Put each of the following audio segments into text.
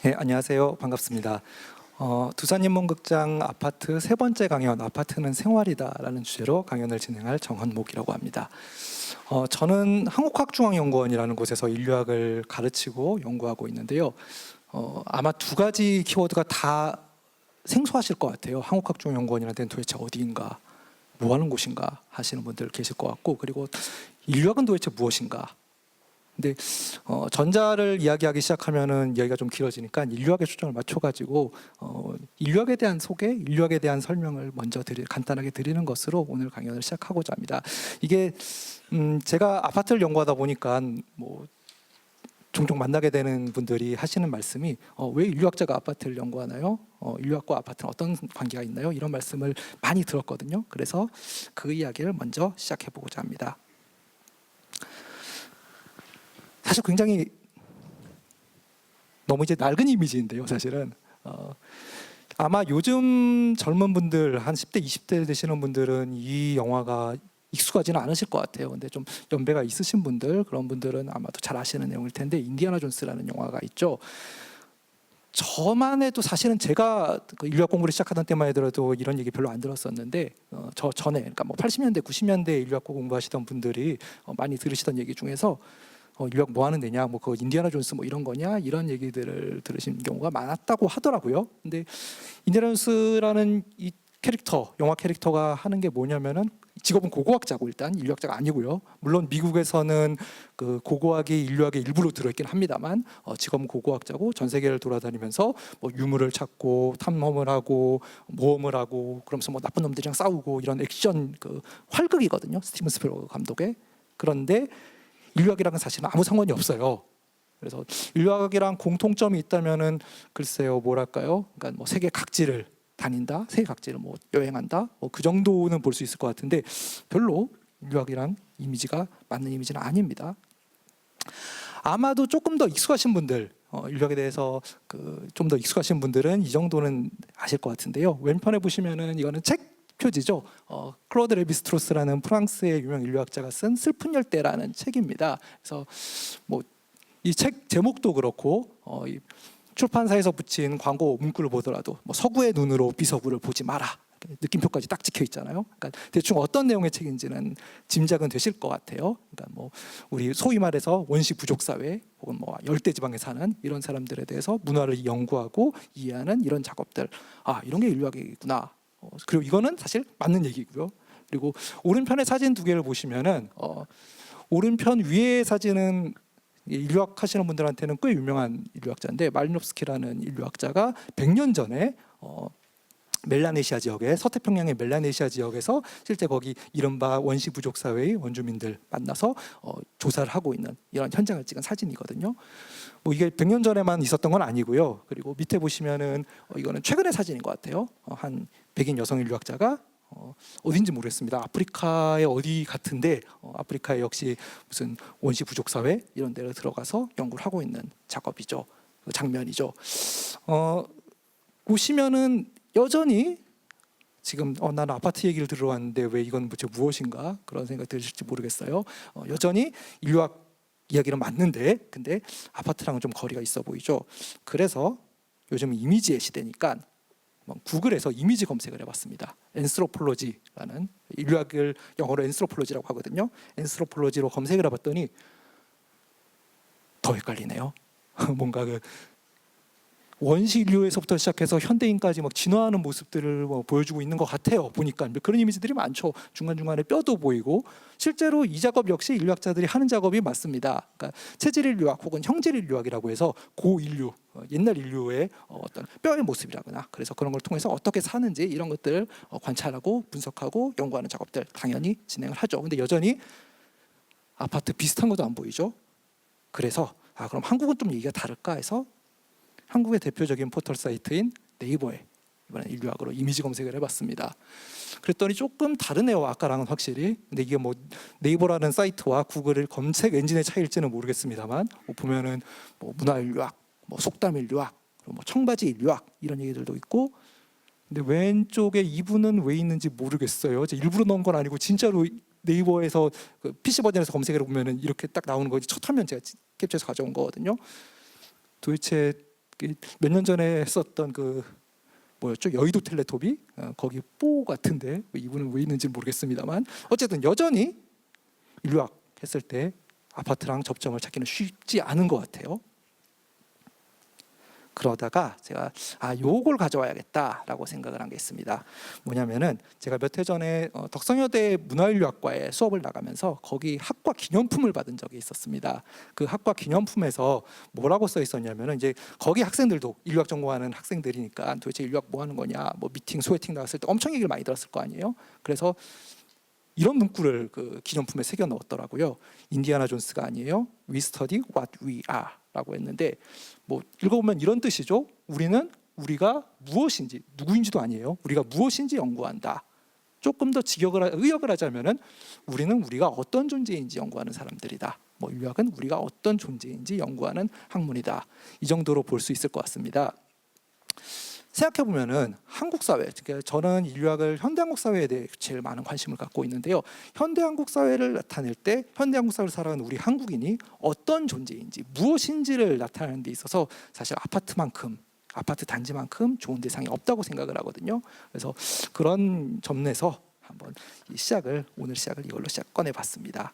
네, 안녕하세요. 반갑습니다. 두산인문극장 아파트 세 번째 강연, 아파트는 생활이다라는 주제로 강연을 진행할 정헌목이라고 합니다. 저는 한국학중앙연구원이라는 곳에서 인류학을 가르치고 연구하고 있는데요. 아마 두 가지 키워드가 다 생소하실 것 같아요. 한국학중앙연구원이라는 데는 도대체 어디인가, 뭐 하는 곳인가 하시는 분들 계실 것 같고, 그리고 인류학은 도대체 무엇인가. 근데 전자를 이야기하기 시작하면은 이야기가 좀 길어지니까 인류학에 초점을 맞춰가지고 인류학에 대한 소개, 인류학에 대한 설명을 먼저 간단하게 드리는 것으로 오늘 강연을 시작하고자 합니다. 이게 제가 아파트를 연구하다 보니까 뭐 종종 만나게 되는 분들이 하시는 말씀이 왜 인류학자가 아파트를 연구하나요? 인류학과 아파트는 어떤 관계가 있나요? 이런 말씀을 많이 들었거든요. 그래서 그 이야기를 먼저 시작해보고자 합니다. 사실 굉장히 너무 이제 낡은 이미지인데요, 사실은. 아마 요즘 젊은 분들, 한 10대, 20대 되시는 분들은 이 영화가 익숙하지는 않으실 것 같아요. 근데 좀 연배가 있으신 분들, 그런 분들은 아마도 잘 아시는 내용일 텐데, 인디아나 존스라는 영화가 있죠. 저만 해도 사실은 제가 그 인류학 공부를 시작하던 때만 해도 이런 얘기 별로 안 들었었는데, 저 전에, 그러니까 뭐 80년대, 90년대 인류학 공부하시던 분들이 많이 들으시던 얘기 중에서 인류학 뭐 하는 데냐, 뭐 그 인디아나 존스 뭐 이런 거냐, 이런 얘기들을 들으신 경우가 많았다고 하더라고요. 근데 인디아나 존스라는 이 캐릭터, 영화 캐릭터가 하는 게 뭐냐면은 직업은 고고학자고, 일단 인류학자가 아니고요. 물론 미국에서는 그 고고학이 인류학의 일부로 들어있긴 합니다만 직업은 고고학자고 전 세계를 돌아다니면서 뭐 유물을 찾고 탐험을 하고 모험을 하고 그러면서 뭐 나쁜 놈들이랑 싸우고 이런 액션 그 활극이거든요. 스티븐 스필버그 감독의. 그런데 인류학이랑은 사실은 아무 상관이 없어요. 그래서 인류학이랑 공통점이 있다면은 글쎄요, 뭐랄까요? 그러니까 뭐 세계 각지를 다닌다, 세계 각지를 뭐 여행한다, 뭐 그 정도는 볼 수 있을 것 같은데 별로 인류학이랑 이미지가 맞는 이미지는 아닙니다. 아마도 조금 더 익숙하신 분들, 인류학에 대해서 그 좀 더 익숙하신 분들은 이 정도는 아실 것 같은데요. 왼편에 보시면은 이거는 책 표지죠. 클로드 레비스트로스라는 프랑스의 유명 인류학자가 쓴 슬픈 열대라는 책입니다. 그래서 뭐 이 책 제목도 그렇고 이 출판사에서 붙인 광고 문구를 보더라도 뭐 서구의 눈으로 비서구를 보지 마라, 느낌표까지 딱 찍혀 있잖아요. 그러니까 대충 어떤 내용의 책인지는 짐작은 되실 것 같아요. 그러니까 뭐 우리 소위 말해서 원시 부족 사회 혹은 뭐 열대 지방에 사는 이런 사람들에 대해서 문화를 연구하고 이해하는 이런 작업들, 이런 게 인류학이구나. 그리고 이거는 사실 맞는 얘기고요. 그리고 오른편의 사진 두 개를 보시면은 오른편 위의 사진은 인류학 하시는 분들한테는 꽤 유명한 인류학자인데, 말리노프스키라는 인류학자가 100년 전에 멜라네시아 지역에, 서태평양의 멜라네시아 지역에서 실제 거기 이른바 원시 부족 사회의 원주민들 만나서 조사를 하고 있는 이런 현장을 찍은 사진이거든요. 뭐 이게 100년 전에만 있었던 건 아니고요. 그리고 밑에 보시면은 이거는 최근의 사진인 것 같아요. 한 백인 여성 인류학자가 어딘지 모르겠습니다. 아프리카의 어디 같은데 아프리카에 역시 무슨 원시 부족 사회 이런 데를 들어가서 연구를 하고 있는 작업이죠. 장면이죠. 보시면은 여전히 지금 나는 아파트 얘기를 들어왔는데 왜 이건 무엇인가 그런 생각 드실지 모르겠어요. 여전히 인류학 이야기는 맞는데 근데 아파트랑은 좀 거리가 있어 보이죠. 그래서 요즘 이미지의 시대니까 구글에서 이미지 검색을 해봤습니다. 엔스로폴로지라는, 인류학을 영어로 엔스로폴로지라고 하거든요. 엔스로폴로지로 검색을 해봤더니 더 헷갈리네요. 뭔가 그 원시 인류에서부터 시작해서 현대인까지 막 진화하는 모습들을 보여주고 있는 것 같아요. 보니까 그런 이미지들이 많죠. 중간중간에 뼈도 보이고. 실제로 이 작업 역시 인류학자들이 하는 작업이 맞습니다. 그러니까 체질 인류학 혹은 형질 인류학이라고 해서 고인류, 옛날 인류의 어떤 뼈의 모습이라거나, 그래서 그런 걸 통해서 어떻게 사는지 이런 것들을 관찰하고 분석하고 연구하는 작업들 당연히 진행을 하죠. 근데 여전히 아파트 비슷한 것도 안 보이죠. 그래서 그럼 한국은 좀 얘기가 다를까 해서 한국의 대표적인 포털 사이트인 네이버에 이번에 인류학으로 이미지 검색을 해봤습니다. 그랬더니 조금 다르네요, 아까랑은 확실히. 근데 이게 뭐 네이버라는 사이트와 구글의 검색 엔진의 차이일지는 모르겠습니다만 보면은 뭐 문화 인류학, 뭐 속담 인류학, 뭐 청바지 인류학 이런 얘기들도 있고. 근데 왼쪽에 이분은 왜 있는지 모르겠어요. 제가 일부러 넣은 건 아니고 진짜로 네이버에서 그 PC 버전에서 검색을 해보면은 이렇게 딱 나오는 거지. 첫 화면 제가 캡처해서 가져온 거거든요. 도대체 몇 년 전에 했었던 그 뭐였죠? 여의도 텔레토비 거기 뽀 같은데 이분은 왜 있는지 모르겠습니다만 어쨌든 여전히 인류학 했을 때 아파트랑 접점을 찾기는 쉽지 않은 것 같아요. 그러다가 제가 요걸 가져와야겠다라고 생각을 한 게 있습니다. 뭐냐면은 제가 몇 해 전에 덕성여대 문화인류학과에 수업을 나가면서 거기 학과 기념품을 받은 적이 있었습니다. 그 학과 기념품에서 뭐라고 써 있었냐면은 이제 거기 학생들도 인류학 전공하는 학생들이니까 도대체 인류학 뭐 하는 거냐, 뭐 미팅, 소개팅 나갔을 때 엄청 얘기를 많이 들었을 거 아니에요. 그래서 이런 문구를 그 기념품에 새겨 넣었더라고요. 인디아나 존스가 아니에요. We study what we are 라고 했는데 뭐 읽어보면 이런 뜻이죠. 우리가 무엇인지, 누구인지도 아니에요. 우리가 무엇인지 연구한다. 조금 더 의역을 하자면은 우리가 어떤 존재인지 연구하는 사람들이다. 뭐 인류학은 우리가 어떤 존재인지 연구하는 학문이다. 이 정도로 볼 수 있을 것 같습니다. 생각해 보면은 한국 사회, 그러니까 저는 인류학을 현대 한국 사회에 대해 제일 많은 관심을 갖고 있는데요. 현대 한국 사회를 나타낼 때 현대 한국 사회를 살아가는 우리 한국인이 어떤 존재인지 무엇인지를 나타내는 데 있어서 사실 아파트 단지만큼 좋은 대상이 없다고 생각을 하거든요. 그래서 그런 점에서 한번 오늘 시작을 이걸로 꺼내봤습니다.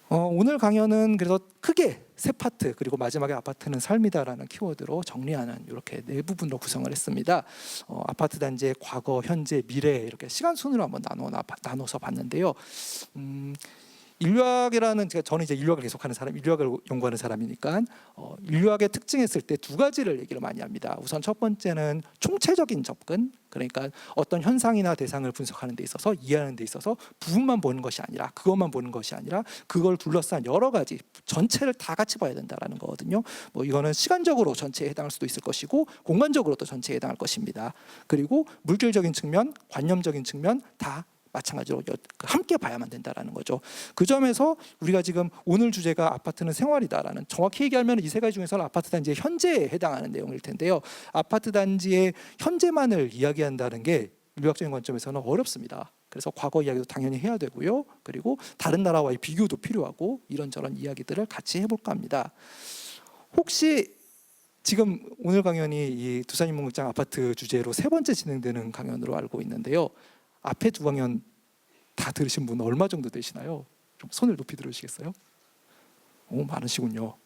오늘 강연은 그래서 크게 세 파트 그리고 마지막에 아파트는 삶이다라는 키워드로 정리하는 이렇게 네 부분으로 구성을 했습니다. 아파트 단지의 과거, 현재, 미래 이렇게 시간 순으로 한번 나눠서 봤는데요. 인류학이라는 저는 이제 인류학을 계속하는 사람, 인류학을 연구하는 사람이니까 인류학의 특징했을 때 두 가지를 얘기를 많이 합니다. 우선 첫 번째는 총체적인 접근, 그러니까 어떤 현상이나 대상을 분석하는 데 있어서 이해하는 데 있어서 부분만 보는 것이 아니라 그것만 보는 것이 아니라 그걸 둘러싼 여러 가지 전체를 다 같이 봐야 된다라는 거거든요. 뭐 이거는 시간적으로 전체에 해당할 수도 있을 것이고 공간적으로도 전체에 해당할 것입니다. 그리고 물질적인 측면, 관념적인 측면 다 마찬가지로 함께 봐야만 된다라는 거죠. 그 점에서 우리가 지금 오늘 주제가 아파트는 생활이다라는, 정확히 얘기하면 이 세 가지 중에서는 아파트 단지의 현재에 해당하는 내용일 텐데요. 아파트 단지의 현재만을 이야기한다는 게 인류학적인 관점에서는 어렵습니다. 그래서 과거 이야기도 당연히 해야 되고요. 그리고 다른 나라와의 비교도 필요하고 이런저런 이야기들을 같이 해볼까 합니다. 혹시 지금 오늘 강연이 이 두산인문극장 아파트 주제로 세 번째 진행되는 강연으로 알고 있는데요. 앞에 두 강연 다 들으신 분 얼마 정도 되시나요? 좀 손을 높이 들으시겠어요? 오, 많으시군요.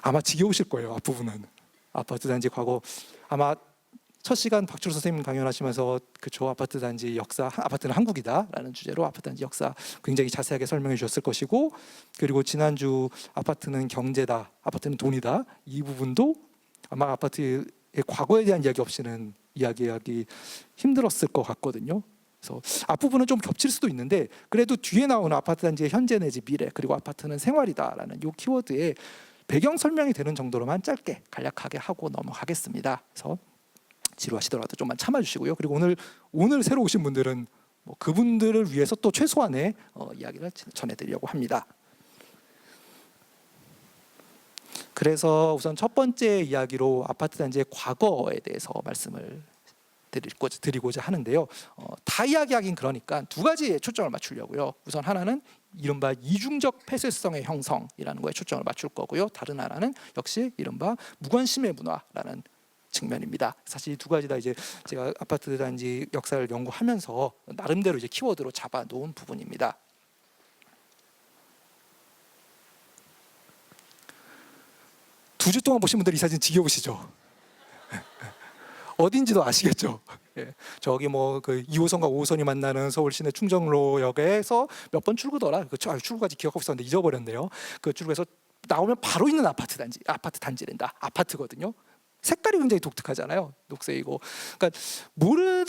아마 지겨우실 거예요. 앞부분은. 아파트 단지 과거, 아마 첫 시간 박주로 선생님 강연하시면서 그쵸, 아파트 단지 역사, 아파트는 한국이다라는 주제로 아파트 단지 역사 굉장히 자세하게 설명해 주셨을 것이고, 그리고 지난주 아파트는 경제다, 아파트는 돈이다, 이 부분도 아마 아파트의 과거에 대한 이야기 없이는 이야기하기 힘들었을 것 같거든요. 그래서 앞부분은 좀 겹칠 수도 있는데 그래도 뒤에 나오는 아파트 단지의 현재 내지 미래, 그리고 아파트는 생활이다라는 이 키워드에 배경 설명이 되는 정도로만 짧게 간략하게 하고 넘어가겠습니다. 그래서 지루하시더라도 좀만 참아주시고요. 그리고 오늘 새로 오신 분들은 뭐 그분들을 위해서 또 최소한의 이야기를 전해드리려고 합니다. 그래서 우선 첫 번째 이야기로 아파트 단지의 과거에 대해서 말씀을 드리고자 하는데요. 다 이야기하긴 그러니까 두 가지에 초점을 맞추려고요. 우선 하나는 이른바 이중적 폐쇄성의 형성이라는 거에 초점을 맞출 거고요. 다른 하나는 역시 이른바 무관심의 문화라는 측면입니다. 사실 이 두 가지 다 이제 제가 아파트 단지 역사를 연구하면서 나름대로 이제 키워드로 잡아 놓은 부분입니다. 두 주 동안 보신 분들 이 사진 지겨우시죠? 어딘지도 아시겠죠? 예. 저기 뭐 그 2호선과 5호선이 만나는 서울 시내 충정로역에서 몇 번 출구더라? 그 출구까지 기억하고 있었는데 잊어버렸네요. 그 출구에서 나오면 바로 있는 아파트 단지랜다. 아파트거든요. 색깔이 굉장히 독특하잖아요. 녹색이고. 그러니까 모를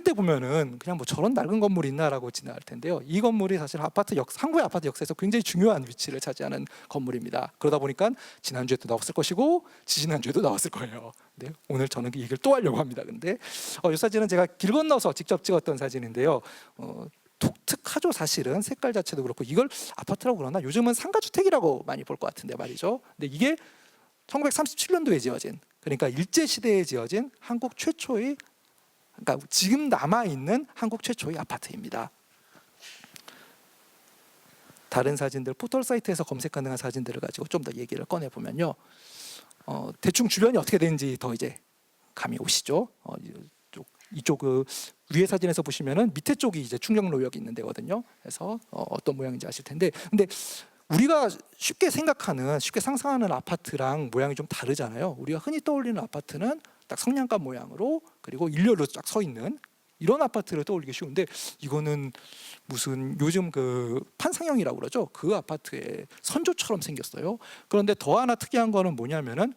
때 보면은 그냥 뭐 저런 낡은 건물이 있나라고 지나갈 텐데요. 이 건물이 사실 한국의 아파트 역사에서 굉장히 중요한 위치를 차지하는 건물입니다. 그러다 보니까 지난주에도 나왔을 것이고 지지난주에도 나왔을 거예요. 네, 오늘 저는 그 얘기를 또 하려고 합니다. 근데 이 사진은 제가 길 건너서 직접 찍었던 사진인데요. 독특하죠. 사실은 색깔 자체도 그렇고 이걸 아파트라고 그러나 요즘은 상가주택이라고 많이 볼 것 같은데 말이죠. 근데 이게 1937년도에 지어진, 그러니까 일제시대에 지어진 한국 최초의, 그러니까 지금 남아있는 한국 최초의 아파트입니다. 다른 사진들 포털 사이트에서 검색 가능한 사진들을 가지고 좀 더 얘기를 꺼내 보면요. 대충 주변이 어떻게 되는지 더 이제 감이 오시죠. 이쪽 그 위에 사진에서 보시면은 밑에 쪽이 이제 충정로역이 있는 데거든요. 그래서 어떤 모양인지 아실 텐데, 근데 우리가 쉽게 생각하는, 쉽게 상상하는 아파트랑 모양이 좀 다르잖아요. 우리가 흔히 떠올리는 아파트는 딱 성냥갑 모양으로, 그리고 일렬로 쫙 서 있는 이런 아파트를 떠올리기 쉬운데, 이거는 무슨 요즘 그 판상형이라고 그러죠. 그 아파트의 선조처럼 생겼어요. 그런데 더 하나 특이한 거는 뭐냐면은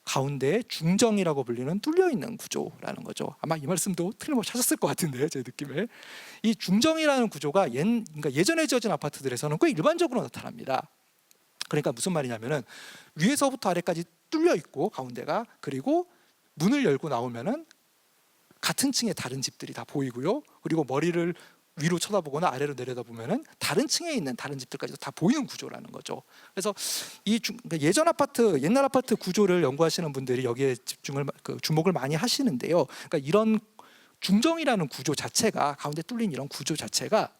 가운데 중정이라고 불리는 뚫려 있는 구조라는 거죠. 아마 이 말씀도 틀림없이 하셨을 것 같은데, 제 느낌에 이 중정이라는 구조가 그러니까 예전에 지어진 아파트들에서는 꽤 일반적으로 나타납니다. 그러니까 무슨 말이냐면은 위에서부터 아래까지 뚫려 있고 가운데가, 그리고 문을 열고 나오면은 같은 층의 다른 집들이 다 보이고요. 그리고 머리를 위로 쳐다보거나 아래로 내려다보면은 다른 층에 있는 다른 집들까지도 다 보이는 구조라는 거죠. 그래서 그러니까 예전 아파트, 옛날 아파트 구조를 연구하시는 분들이 여기에 주목을 많이 하시는데요. 그러니까 이런 중정이라는 구조 자체가, 가운데 뚫린 이런 구조 자체가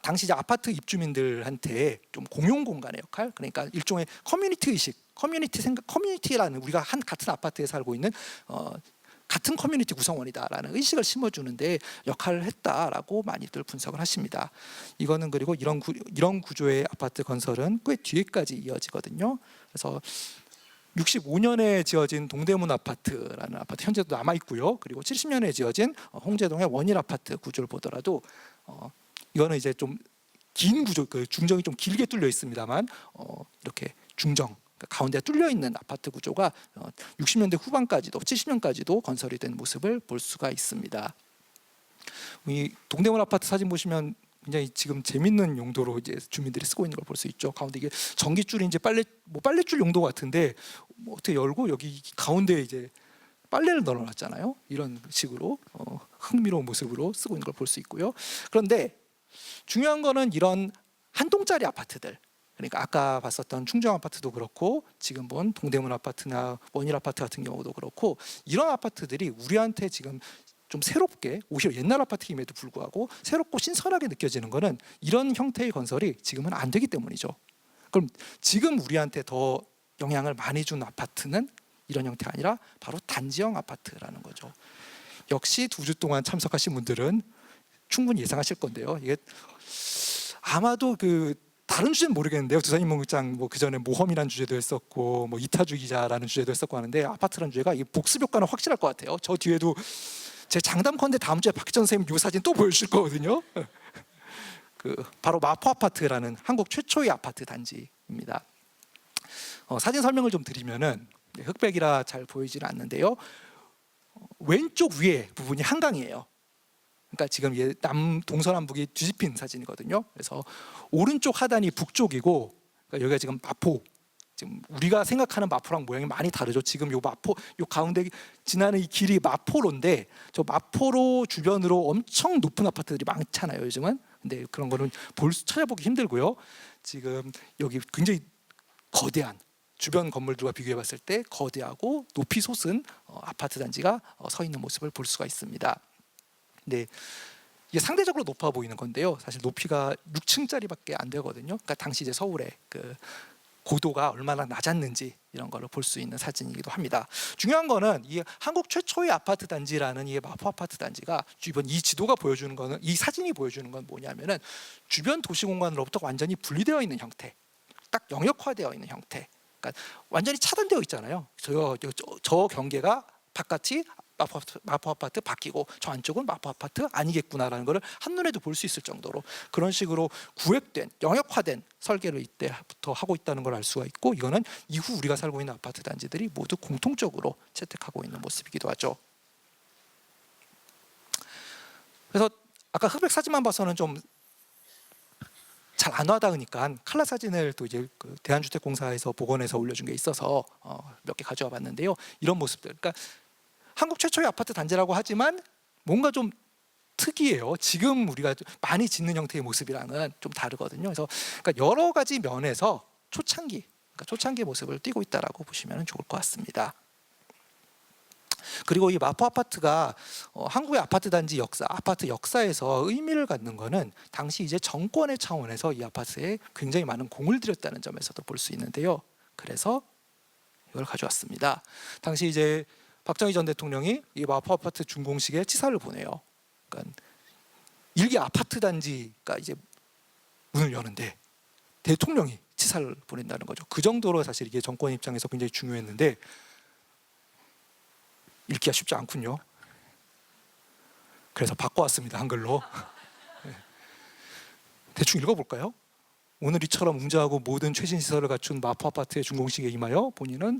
당시 이제 아파트 입주민들한테 좀 공용 공간의 역할, 그러니까 일종의 커뮤니티 의식, 커뮤니티라는, 우리가 한 같은 아파트에 살고 있는 같은 커뮤니티 구성원이다라는 의식을 심어주는데 역할을 했다라고 많이들 분석을 하십니다. 이거는 그리고 이런 구조의 아파트 건설은 꽤 뒤에까지 이어지거든요. 그래서 65년에 지어진 동대문 아파트라는 아파트 현재도 남아 있고요. 그리고 70년에 지어진 홍제동의 원일 아파트 구조를 보더라도 이거는 이제 좀 긴 구조, 그 중정이 좀 길게 뚫려 있습니다만 이렇게 중정, 가운데 뚫려 있는 아파트 구조가 60년대 후반까지도 70년까지도 건설이 된 모습을 볼 수가 있습니다. 이 동대문 아파트 사진 보시면 굉장히 지금 재밌는 용도로 이제 주민들이 쓰고 있는 걸 볼 수 있죠. 가운데 이게 전기줄인지 빨래줄 용도 같은데 어떻게 열고 여기 가운데 이제 빨래를 넣어놨잖아요. 이런 식으로 흥미로운 모습으로 쓰고 있는 걸 볼 수 있고요. 그런데 중요한 거는 이런 한 동짜리 아파트들, 그러니까 아까 봤었던 충정 아파트도 그렇고 지금 본 동대문 아파트나 원일 아파트 같은 경우도 그렇고, 이런 아파트들이 우리한테 지금 좀 새롭게, 오히려 옛날 아파트임에도 불구하고 새롭고 신선하게 느껴지는 거는 이런 형태의 건설이 지금은 안 되기 때문이죠. 그럼 지금 우리한테 더 영향을 많이 준 아파트는 이런 형태가 아니라 바로 단지형 아파트라는 거죠. 역시 2주 동안 참석하신 분들은 충분히 예상하실 건데요. 이게 아마도 다른 주제는 모르겠는데요. 두산인 목장 그 전에 모험이라는 주제도 했었고 이타주 기자라는 주제도 했었고 하는데, 아파트라는 주제가 이 복습 효과는 확실할 것 같아요. 저 뒤에도 제 장담컨대 다음 주에 박기전 선생님 이 사진 또 보여주실 거거든요. 바로 마포 아파트라는 한국 최초의 아파트 단지입니다. 사진 설명을 좀 드리면은 흑백이라 잘 보이지는 않는데요. 왼쪽 위에 부분이 한강이에요. 그러니까 지금 동서남북이 뒤집힌 사진이거든요. 그래서 오른쪽 하단이 북쪽이고, 그러니까 여기가 지금 마포. 지금 우리가 생각하는 마포랑 모양이 많이 다르죠. 지금 요 마포, 요 가운데 지나는 이 길이 마포로인데, 저 마포로 주변으로 엄청 높은 아파트들이 많잖아요, 요즘은. 근데 그런 거는 찾아보기 힘들고요. 지금 여기 굉장히 거대한, 주변 건물들과 비교해 봤을 때 거대하고 높이 솟은 아파트 단지가 서 있는 모습을 볼 수가 있습니다. 네, 이게 상대적으로 높아 보이는 건데요. 사실 높이가 6층짜리밖에 안 되거든요. 그러니까 당시 이제 서울의 고도가 얼마나 낮았는지 이런 걸 볼 수 있는 사진이기도 합니다. 중요한 거는 이 한국 최초의 아파트 단지라는 이 마포 아파트 단지가 주변 이 지도가 보여주는 거는, 이 사진이 보여주는 건 뭐냐면은 주변 도시 공간으로부터 완전히 분리되어 있는 형태, 딱 영역화되어 있는 형태. 그러니까 완전히 차단되어 있잖아요. 저 경계가 바깥이 마포 아파트 바뀌고 저 안쪽은 마포 아파트 아니겠구나라는 것을 한눈에도 볼 수 있을 정도로 그런 식으로 구획된, 영역화된 설계를 이때부터 하고 있다는 걸 알 수가 있고, 이거는 이후 우리가 살고 있는 아파트 단지들이 모두 공통적으로 채택하고 있는 모습이기도 하죠. 그래서 아까 흑백 사진만 봐서는 좀 잘 안 와닿으니까 칼라 사진을 또 이제 대한주택공사에서 복원해서 올려준 게 있어서 몇 개 가져와 봤는데요. 이런 모습들, 그러니까 한국 최초의 아파트 단지라고 하지만 뭔가 좀 특이해요. 지금 우리가 많이 짓는 형태의 모습이랑은 좀 다르거든요. 그래서 그러니까 여러 가지 면에서 초창기 모습을 띠고 있다라고 보시면 좋을 것 같습니다. 그리고 이 마포 아파트가 한국의 아파트 단지 역사, 아파트 역사에서 의미를 갖는 거는 당시 이제 정권의 차원에서 이 아파트에 굉장히 많은 공을 들였다는 점에서도 볼 수 있는데요. 그래서 이걸 가져왔습니다. 당시 이제 박정희 전 대통령이 이 마포 아파트 준공식에 치사를 보내요. 그러니까 일개 아파트 단지가 이제 문을 여는데 대통령이 치사를 보낸다는 거죠. 그 정도로 사실 이게 정권 입장에서 굉장히 중요했는데 읽기가 쉽지 않군요. 그래서 바꿔왔습니다, 한글로. 네. 대충 읽어볼까요? 오늘 이처럼 웅장하고 모든 최신 시설을 갖춘 마포 아파트의 준공식에 임하여 본인은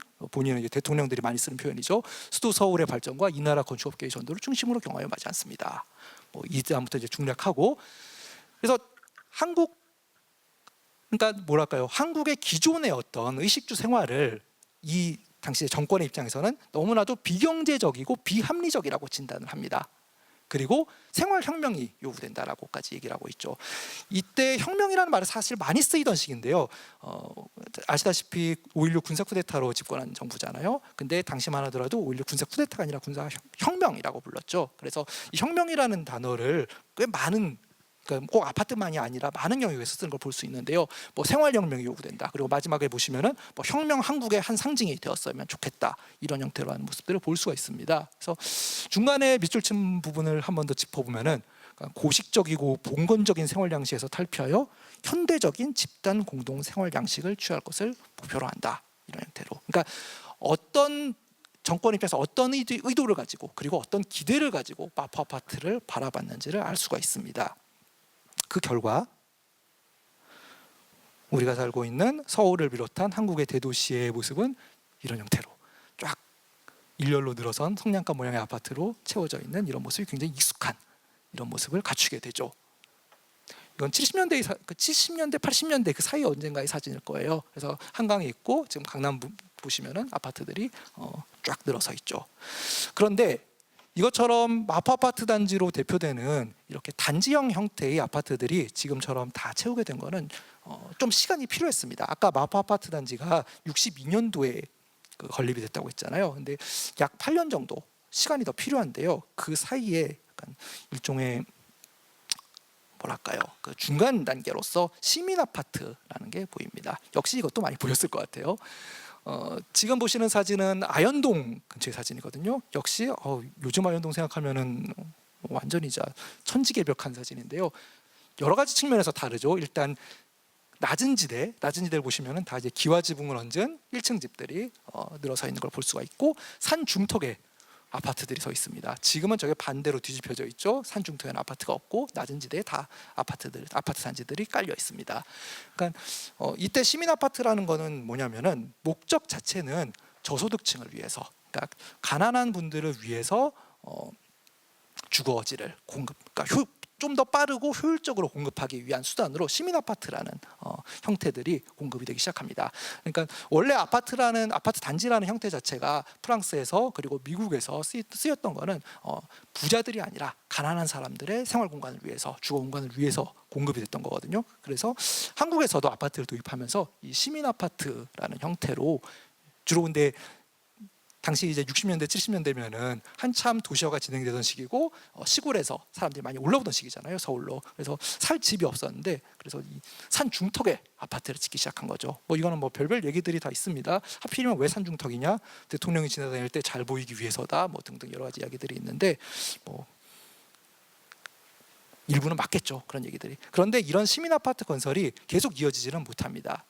이제 대통령들이 많이 쓰는 표현이죠. 수도 서울의 발전과 이 나라 건축업계의 전도를 중심으로 경하여 마지 않습니다. 이 다음부터 이제 중략하고, 그래서 그러니까 뭐랄까요? 한국의 기존의 어떤 의식주 생활을 이 당시의 정권의 입장에서는 너무나도 비경제적이고 비합리적이라고 진단을 합니다. 그리고 생활혁명이 요구된다라고까지 얘기를 하고 있죠. 이때 혁명이라는 말이 사실 많이 쓰이던 시기인데요. 아시다시피 5.16 군사 쿠데타로 집권한 정부잖아요. 근데 당시만 하더라도 5.16 군사 쿠데타가 아니라 군사 혁명이라고 불렀죠. 그래서 이 혁명이라는 단어를 꽤 많은, 그러니까 꼭 아파트만이 아니라 많은 영역에서 쓰는 걸 볼 수 있는데요. 생활혁명이 요구된다. 그리고 마지막에 보시면은 혁명 한국의 한 상징이 되었으면 좋겠다. 이런 형태로 하는 모습들을 볼 수가 있습니다. 그래서 중간에 밑줄 친 부분을 한 번 더 짚어보면은 고식적이고 봉건적인 생활 양식에서 탈피하여 현대적인 집단 공동 생활 양식을 취할 것을 목표로 한다. 이런 형태로. 그러니까 어떤 정권 입장에서 어떤 의도를 가지고 그리고 어떤 기대를 가지고 마포 아파트를 바라봤는지를 알 수가 있습니다. 그 결과 우리가 살고 있는 서울을 비롯한 한국의 대도시의 모습은 이런 형태로 쫙 일렬로 늘어선 성냥갑 모양의 아파트로 채워져 있는 이런 모습이 굉장히 익숙한 이런 모습을 갖추게 되죠. 이건 70년대, 80년대 그 사이 언젠가의 사진일 거예요. 그래서 한강에 있고 지금 강남 보시면은 아파트들이 쫙 늘어서 있죠. 그런데 이것처럼 마포 아파트 단지로 대표되는 이렇게 단지형 형태의 아파트들이 지금처럼 다 채우게 된 거는 좀 시간이 필요했습니다. 아까 마포 아파트 단지가 62년도에 건립이 됐다고 했잖아요. 근데 약 8년 정도 시간이 더 필요한데요. 그 사이에 약간 일종의 뭐랄까요? 그 중간 단계로서 시민 아파트라는 게 보입니다. 역시 이것도 많이 보였을 것 같아요. 지금 보시는 사진은 아현동 근처의 사진이거든요. 역시 요즘 아현동 생각하면은 완전히 천지개벽한 사진인데요. 여러 가지 측면에서 다르죠. 일단 낮은 지대를 보시면은 다 이제 기와 지붕을 얹은 1층 집들이 늘어서 있는 걸 볼 수가 있고 산 중턱에 아파트들이 서 있습니다. 지금은 저게 반대로 뒤집혀져 있죠. 산 중턱에는 아파트가 없고 낮은 지대에 다 아파트 단지들이 깔려 있습니다. 그러니까 이때 시민 아파트라는 거는 뭐냐면은 목적 자체는 저소득층을 위해서, 그러니까 가난한 분들을 위해서 주거지를 그러니까 좀 더 빠르고 효율적으로 공급하기 위한 수단으로 시민 아파트라는 형태들이 공급이 되기 시작합니다. 그러니까 원래 아파트 단지라는 형태 자체가 프랑스에서 그리고 미국에서 쓰였던 거는 부자들이 아니라 가난한 사람들의 생활 공간을 위해서, 주거 공간을 위해서 공급이 됐던 거거든요. 그래서 한국에서도 아파트를 도입하면서 이 시민 아파트라는 형태로 주로, 근데 당시 이제 60년대, 70년대면은 한참 도시화가 진행되던 시기고 시골에서 사람들이 많이 올라오던 시기잖아요, 서울로. 그래서 살 집이 없었는데 그래서 이 산 중턱에 아파트를 짓기 시작한 거죠. 이거는 별별 얘기들이 다 있습니다. 하필이면 왜 산 중턱이냐? 대통령이 지나다닐 때 잘 보이기 위해서다. 등등 여러 가지 이야기들이 있는데 일부는 맞겠죠, 그런 얘기들이. 그런데 이런 시민 아파트 건설이 계속 이어지지는 못합니다.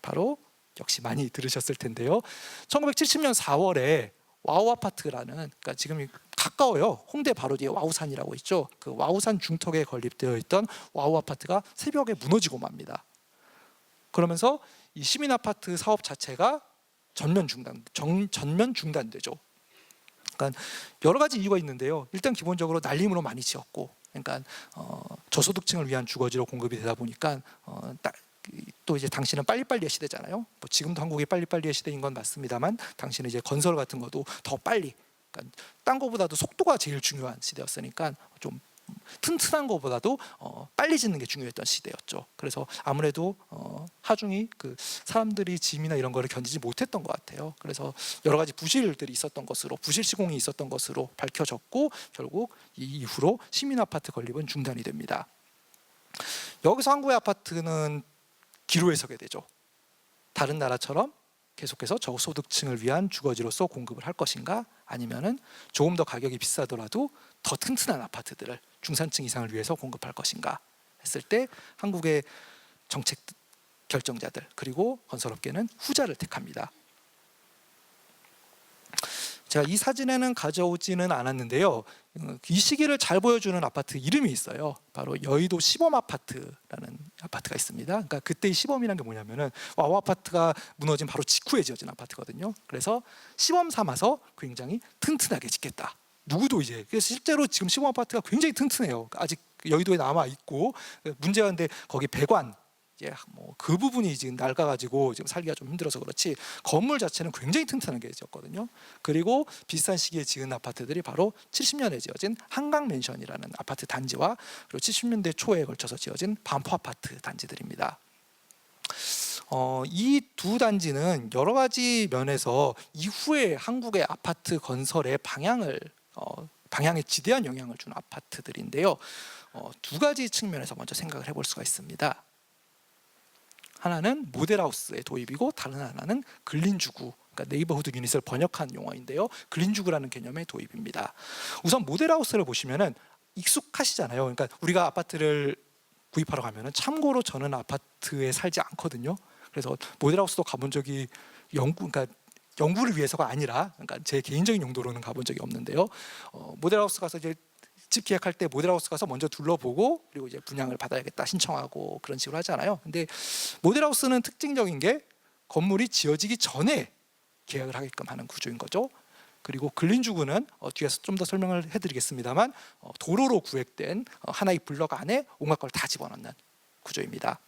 바로 역시 많이 들으셨을 텐데요. 1970년 4월에 와우 아파트라는, 그러니까 지금 가까워요. 홍대 바로 뒤에 와우산이라고 있죠. 그 와우산 중턱에 건립되어 있던 와우 아파트가 새벽에 무너지고 맙니다. 그러면서 이 시민 아파트 사업 자체가 전면 중단되죠. 그러니까 여러 가지 이유가 있는데요. 일단 기본적으로 날림으로 많이 지었고, 그러니까 저소득층을 위한 주거지로 공급이 되다 보니까 또 이제 당시는 빨리빨리의 시대잖아요. 지금도 한국이 빨리빨리의 시대인 건 맞습니다만 당시는 이제 건설 같은 것도 더 빨리, 그러니까 딴 거보다도 속도가 제일 중요한 시대였으니까 좀 튼튼한 것보다도 빨리 짓는 게 중요했던 시대였죠. 그래서 아무래도 하중이 그 사람들이 짐이나 이런 거를 견디지 못했던 것 같아요. 그래서 여러 가지 부실들이 있었던 것으로, 부실 시공이 있었던 것으로 밝혀졌고, 결국 이 이후로 시민 아파트 건립은 중단이 됩니다. 여기서 한국의 아파트는 기로에 서게 되죠. 다른 나라처럼 계속해서 저소득층을 위한 주거지로서 공급을 할 것인가, 아니면은 조금 더 가격이 비싸더라도 더 튼튼한 아파트들을 중산층 이상을 위해서 공급할 것인가 했을 때 한국의 정책 결정자들 그리고 건설업계는 후자를 택합니다. 제가 이 사진에는 가져오지는 않았는데요. 이 시기를 잘 보여주는 아파트 이름이 있어요. 바로 여의도 시범 아파트라는 아파트가 있습니다. 그러니까 그때 이 시범이란 게 뭐냐면은 와우 아파트가 무너진 바로 직후에 지어진 아파트거든요. 그래서 시범 삼아서 굉장히 튼튼하게 짓겠다. 누구도 이제 그래서 실제로 지금 시범 아파트가 굉장히 튼튼해요. 아직 여의도에 남아 있고 문제가 근데 거기 배관 뭐 그 부분이 지금 낡아가지고 지금 살기가 좀 힘들어서 그렇지 건물 자체는 굉장히 튼튼하게 지었거든요. 그리고 비슷한 시기에 지은 아파트들이 바로 70년에 지어진 한강맨션이라는 아파트 단지와 그리고 70년대 초에 걸쳐서 지어진 반포 아파트 단지들입니다. 이 두 단지는 여러 가지 면에서 이후에 한국의 아파트 건설의 방향에 지대한 영향을 준 아파트들인데요. 두 가지 측면에서 먼저 생각을 해볼 수가 있습니다. 하나는 모델하우스의 도입이고 다른 하나는 근린주구, 그러니까 네이버후드 유닛을 번역한 용어인데요. 근린주구라는 개념의 도입입니다. 우선 모델하우스를 보시면은 익숙하시잖아요. 그러니까 우리가 아파트를 구입하러 가면은 참고로 저는 아파트에 살지 않거든요. 그래서 모델하우스도 가본 적이 그러니까 연구를 위해서가 아니라, 그러니까 제 개인적인 용도로는 가본 적이 없는데요. 모델하우스 가서 이제 집 계약할 때 모델하우스 가서 먼저 둘러보고 그리고 이제 분양을 받아야겠다 신청하고 그런 식으로 하잖아요. 근데 모델하우스는 특징적인 게 건물이 지어지기 전에 계약을 하게끔 하는 구조인 거죠. 그리고 근린주구는 뒤에서 좀 더 설명을 해드리겠습니다만 도로로 구획된 하나의 블럭 안에 온갖 걸 다 집어넣는 구조입니다.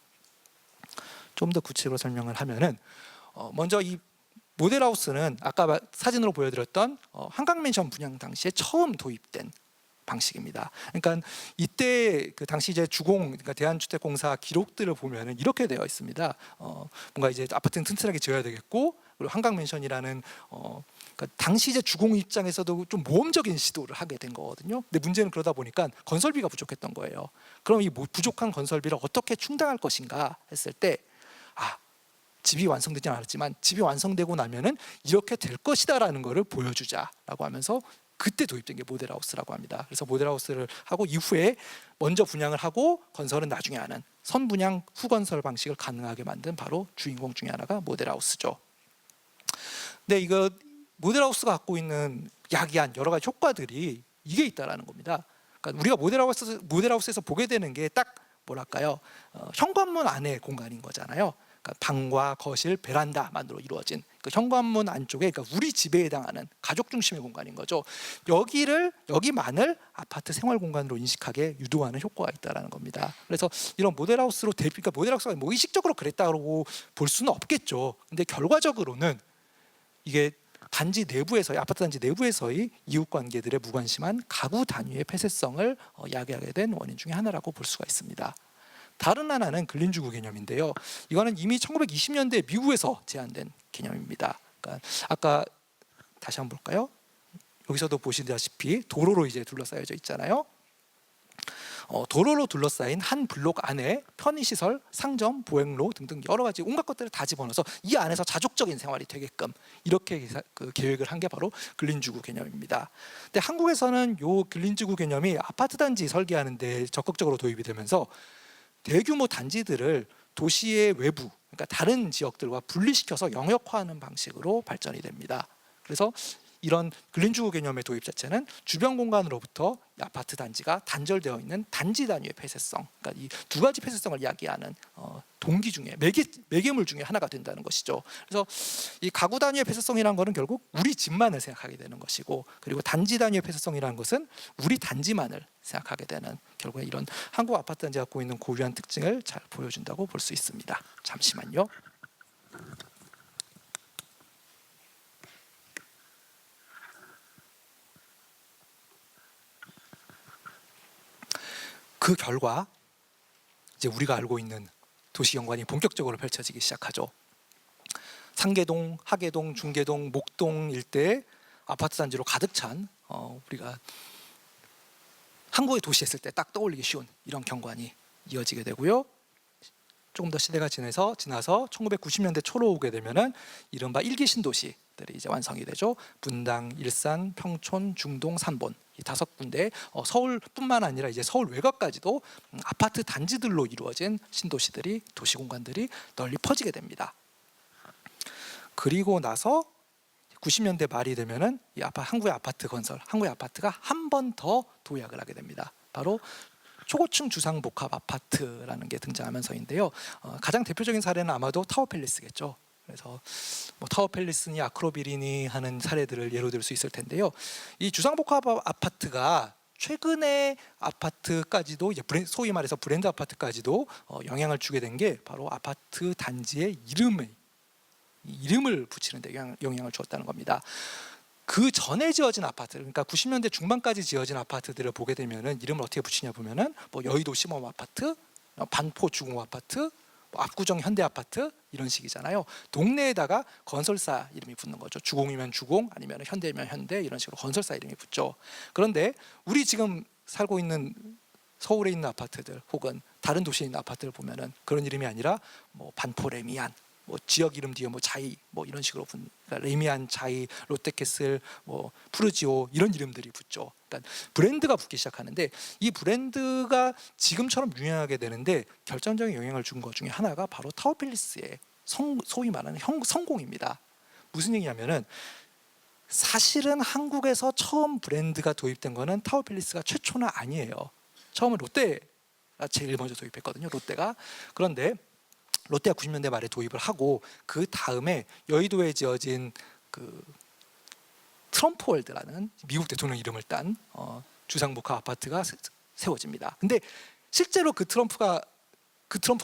좀 더 구체적으로 설명을 하면은 먼저 이 모델하우스는 아까 사진으로 보여드렸던 한강맨션 분양 당시에 처음 도입된 방식입니다. 그러니까 이때 그 당시 이제 그러니까 대한주택공사 기록들을 보면은 이렇게 되어 있습니다. 뭔가 이제 아파트는 튼튼하게 지어야 되겠고, 그리고 한강맨션이라는 그러니까 당시 이제 주공 입장에서도 좀 모험적인 시도를 하게 된 거거든요. 근데 문제는 그러다 보니까 건설비가 부족했던 거예요. 그럼 이 부족한 건설비를 어떻게 충당할 것인가 했을 때, 집이 완성되지 않았지만 집이 완성되고 나면은 이렇게 될 것이다라는 것을 보여주자라고 하면서 그때 도입된 게 모델하우스라고 합니다. 그래서 모델하우스를 하고 이후에 먼저 분양을 하고 건설은 나중에 하는 선분양 후건설 방식을 가능하게 만든 바로 주인공 중에 하나가 모델하우스죠. 근데 이거 모델하우스가 갖고 있는 야기한 여러 가지 효과들이 이게 있다라는 겁니다. 그러니까 우리가 모델하우스에서 보게 되는 게 딱 뭐랄까요? 현관문 안의 공간인 거잖아요. 그러니까 방과 거실, 베란다만으로 이루어진 그 현관문 안쪽에, 그러니까 우리 집에 해당하는 가족 중심의 공간인 거죠. 여기만을 아파트 생활 공간으로 인식하게 유도하는 효과가 있다라는 겁니다. 그래서 이런 모델하우스로 그러니까 모델하우스가 뭐 의식적으로 그랬다고 볼 수는 없겠죠. 근데 결과적으로는 이게 단지 내부에서의 아파트 단지 내부에서의 이웃 관계들의 무관심한 가구 단위의 폐쇄성을 야기하게 된 원인 중에 하나라고 볼 수가 있습니다. 다른 하나는 근린주구 개념인데요. 이거는 이미 1920년대 미국에서 제안된 개념입니다. 그러니까 아까 다시 한번 볼까요? 여기서도 보시다시피 도로로 이제 둘러싸여져 있잖아요. 도로로 둘러싸인 한 블록 안에 편의시설, 상점, 보행로 등등 여러 가지 온갖 것들을 다 집어넣어서 이 안에서 자족적인 생활이 되게끔 이렇게 계획을 한 게 바로 근린주구 개념입니다. 근데 한국에서는 이 근린주구 개념이 아파트 단지 설계하는 데 적극적으로 도입이 되면서 대규모 단지들을 도시의 외부, 그러니까 다른 지역들과 분리시켜서 영역화하는 방식으로 발전이 됩니다. 그래서 이런 근린주거 개념의 도입 자체는 주변 공간으로부터 아파트 단지가 단절되어 있는 단지 단위의 폐쇄성, 그러니까 이 두 가지 폐쇄성을 이야기하는 동기 중에 매개물 중에 하나가 된다는 것이죠. 그래서 이 가구 단위의 폐쇄성이라는 것은 결국 우리 집만을 생각하게 되는 것이고, 그리고 단지 단위의 폐쇄성이라는 것은 우리 단지만을 생각하게 되는, 결국에 이런 한국 아파트 단지가 갖고 있는 고유한 특징을 잘 보여준다고 볼 수 있습니다. 잠시만요. 그 결과 이제 우리가 알고 있는 도시경관이 본격적으로 펼쳐지기 시작하죠. 상계동, 하계동, 중계동, 목동 일대에 아파트 단지로 가득 찬 우리가 한국의 도시 했을 때 딱 떠올리기 쉬운 이런 경관이 이어지게 되고요. 조금 더 시대가 지나서 1990년대 초로 오게 되면은 이른바 일기 신도시들이 이제 완성이 되죠. 분당, 일산, 평촌, 중동, 삼본 이 5군데 서울뿐만 아니라 이제 서울 외곽까지도 아파트 단지들로 이루어진 신도시들이 도시 공간들이 널리 퍼지게 됩니다. 그리고 나서 90년대 말이 되면은 한국의 아파트 건설, 한국의 아파트가 한 번 더 도약을 하게 됩니다. 바로 초고층 주상복합 아파트라는 게 등장하면서인데요. 가장 대표적인 사례는 아마도 타워팰리스겠죠. 그래서 뭐 타워팰리스니 아크로빌이니 하는 사례들을 예로 들 수 있을 텐데요. 이 주상복합 아파트가 최근에 아파트까지도 이제 소위 말해서 브랜드 아파트까지도 영향을 주게 된 게 바로 아파트 단지의 이름을 붙이는 데 영향을 주었다는 겁니다. 그 전에 지어진 아파트, 그러니까 90년대 중반까지 지어진 아파트들을 보게 되면은 이름을 어떻게 붙이냐 보면은 뭐 여의도 시범 아파트, 반포 주공 아파트, 압구정 현대 아파트 이런 식이잖아요. 동네에다가 건설사 이름이 붙는 거죠. 주공이면 주공, 아니면 현대면 현대 이런 식으로 건설사 이름이 붙죠. 그런데 우리 지금 살고 있는 서울에 있는 아파트들 혹은 다른 도시에 있는 아파트를 보면은 그런 이름이 아니라 뭐 반포 레미안, 뭐 지역 이름 뒤에 뭐 자이 뭐 이런 식으로 그러니까 레미안, 자이, 롯데캐슬, 뭐 푸르지오 이런 이름들이 붙죠. 그러니까 브랜드가 붙기 시작하는데 이 브랜드가 지금처럼 유행하게 되는데 결정적인 영향을 준 것 중에 하나가 바로 타워팰리스의 소위 말하는 성공입니다. 무슨 얘기냐면은 사실은 한국에서 처음 브랜드가 도입된 거는 타워팰리스가 최초는 아니에요. 처음은 롯데가 제일 먼저 도입했거든요. 롯데가. 그런데 롯데가 90년대 말에 도입을 하고 그 다음에 여의도에 지어진 그 트럼프월드라는 미국 대통령 이름을 딴 주상복합 아파트가 세워집니다. 근데 실제로 그 트럼프가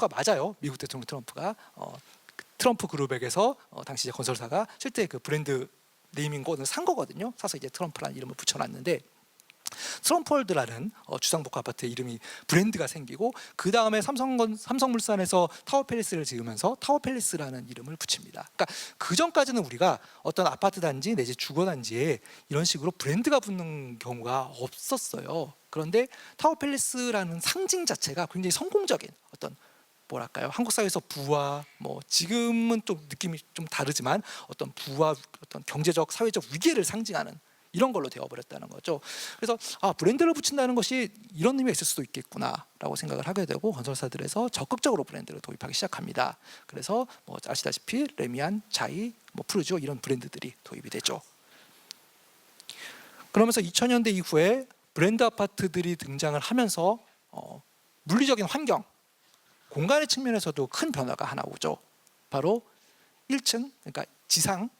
맞아요. 미국 대통령 트럼프가 트럼프 그룹에게서 당시 이제 건설사가 실제 그 브랜드 네이밍권을 산 거거든요. 사서 이제 트럼프라는 이름을 붙여놨는데 트럼프월드라는 주상복합 아파트 이름이 브랜드가 생기고 그 다음에 삼성물산에서 타워팰리스를 지으면서 타워팰리스라는 이름을 붙입니다. 그러니까 그 전까지는 우리가 어떤 아파트 단지 내지 주거 단지에 이런 식으로 브랜드가 붙는 경우가 없었어요. 그런데 타워팰리스라는 상징 자체가 굉장히 성공적인 어떤 뭐랄까요? 한국 사회에서 부와 뭐 지금은 좀 느낌이 좀 다르지만 어떤 부와 어떤 경제적 사회적 위기를 상징하는 이런 걸로 되어버렸다는 거죠. 그래서 브랜드를 붙인다는 것이 이런 의미가 있을 수도 있겠구나라고 생각을 하게 되고 건설사들에서 적극적으로 브랜드를 도입하기 시작합니다. 그래서 뭐 아시다시피 레미안, 자이, 뭐 푸르지오 이런 브랜드들이 도입이 되죠. 그러면서 2000년대 이후에 브랜드 아파트들이 등장을 하면서 물리적인 환경, 공간의 측면에서도 큰 변화가 하나 오죠. 바로 1층, 그러니까 지상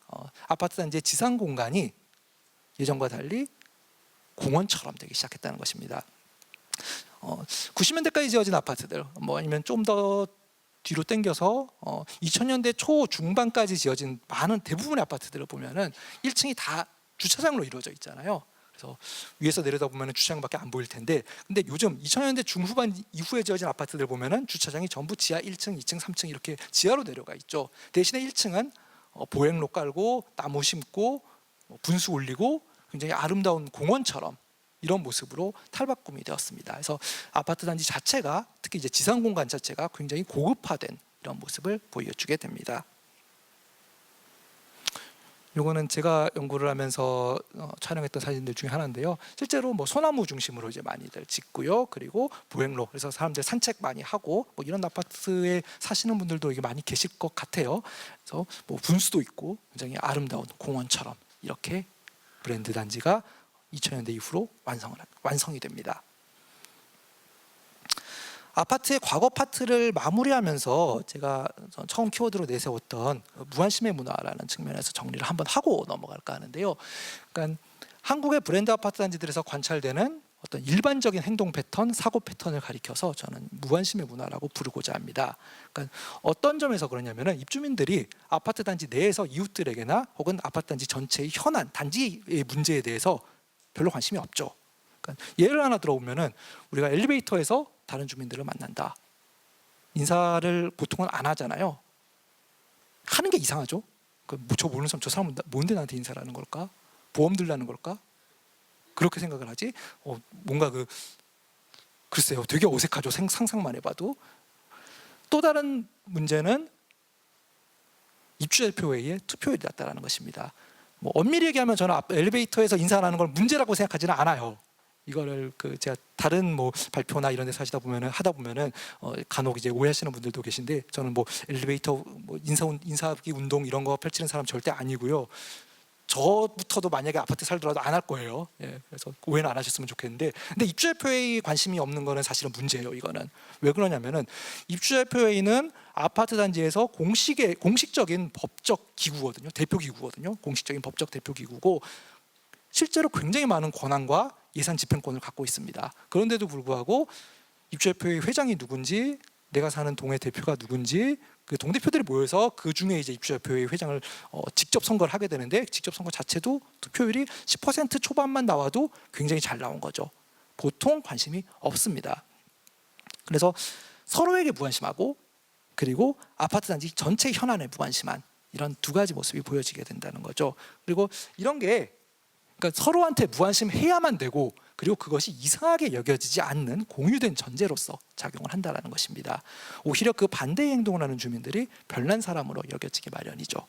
아파트 단지의 지상 공간이 예전과 달리 공원처럼 되기 시작했다는 것입니다. 90년대까지 지어진 아파트들, 뭐 아니면 좀 더 뒤로 당겨서 2000년대 초 중반까지 지어진 많은 대부분의 아파트들을 보면은 1층이 다 주차장으로 이루어져 있잖아요. 그래서 위에서 내려다보면 주차장밖에 안 보일 텐데, 근데 요즘 2000년대 중후반 이후에 지어진 아파트들 보면은 주차장이 전부 지하 1층, 2층, 3층 이렇게 지하로 내려가 있죠. 대신에 1층은 보행로 깔고 나무 심고 분수 올리고 굉장히 아름다운 공원처럼 이런 모습으로 탈바꿈이 되었습니다. 그래서 아파트 단지 자체가 특히 이제 지상 공간 자체가 굉장히 고급화된 이런 모습을 보여주게 됩니다. 요거는 제가 연구를 하면서 촬영했던 사진들 중에 하나인데요. 실제로 뭐 소나무 중심으로 이제 많이들 짓고요. 그리고 보행로, 그래서 사람들 산책 많이 하고 뭐 이런 아파트에 사시는 분들도 이게 많이 계실 것 같아요. 그래서 뭐 분수도 있고 굉장히 아름다운 공원처럼 이렇게 브랜드 단지가 2000년대 이후로 완성이 됩니다. 아파트의 과거 파트를 마무리하면서 제가 처음 키워드로 내세웠던 무한심의 문화라는 측면에서 정리를 한번 하고 넘어갈까 하는데요. 그러니까 한국의 브랜드 아파트 단지들에서 관찰되는 어떤 일반적인 행동 패턴, 사고 패턴을 가리켜서 저는 무한심의 문화라고 부르고자 합니다. 그러니까 어떤 점에서 그러냐면은 입주민들이 아파트 단지 내에서 이웃들에게나 혹은 아파트 단지 전체의 현안, 단지의 문제에 대해서 별로 관심이 없죠. 그러니까 예를 하나 들어보면은 우리가 엘리베이터에서 다른 주민들을 만난다. 인사를 보통은 안 하잖아요. 하는 게 이상하죠. 저 모르는 사람, 저 사람은 뭔데 나한테 인사를 하는 걸까? 보험 들라는 걸까? 그렇게 생각을 하지. 뭔가 글쎄요, 되게 어색하죠. 상상만 해봐도. 또 다른 문제는 입주대표회의의 투표율이 낮다라는 것입니다. 뭐 엄밀히 얘기하면 저는 엘리베이터에서 인사를 하는 걸 문제라고 생각하지는 않아요. 이거를 제가 다른 뭐 발표나 이런 데서 하다 보면은 간혹 이제 오해하시는 분들도 계신데, 저는 뭐 엘리베이터 뭐 인사하기 운동 이런 거 펼치는 사람 절대 아니고요. 저부터도 만약에 아파트 살더라도 안 할 거예요. 예, 그래서 오해는 안 하셨으면 좋겠는데, 근데 입주대표회의 관심이 없는 거는 사실은 문제예요. 이거는 왜 그러냐면은 입주대표회의는 아파트 단지에서 공식적인 법적 기구거든요. 대표 기구거든요. 공식적인 법적 대표 기구고 실제로 굉장히 많은 권한과 예산 집행권을 갖고 있습니다. 그런데도 불구하고 입주대표회의 회장이 누군지, 내가 사는 동의 대표가 누군지, 그 동대표들이 모여서 그 중에 이제 입주대표회의 회장을 직접 선거를 하게 되는데, 직접 선거 자체도 투표율이 10% 초반만 나와도 굉장히 잘 나온 거죠. 보통 관심이 없습니다. 그래서 서로에게 무관심하고, 그리고 아파트 단지 전체 현안에 무관심한 이런 두 가지 모습이 보여지게 된다는 거죠. 그리고 이런 게 그러니까 서로한테 무관심해야만 되고, 그리고 그것이 이상하게 여겨지지 않는 공유된 전제로서 작용을 한다는 것입니다. 오히려 그 반대의 행동을 하는 주민들이 별난 사람으로 여겨지기 마련이죠.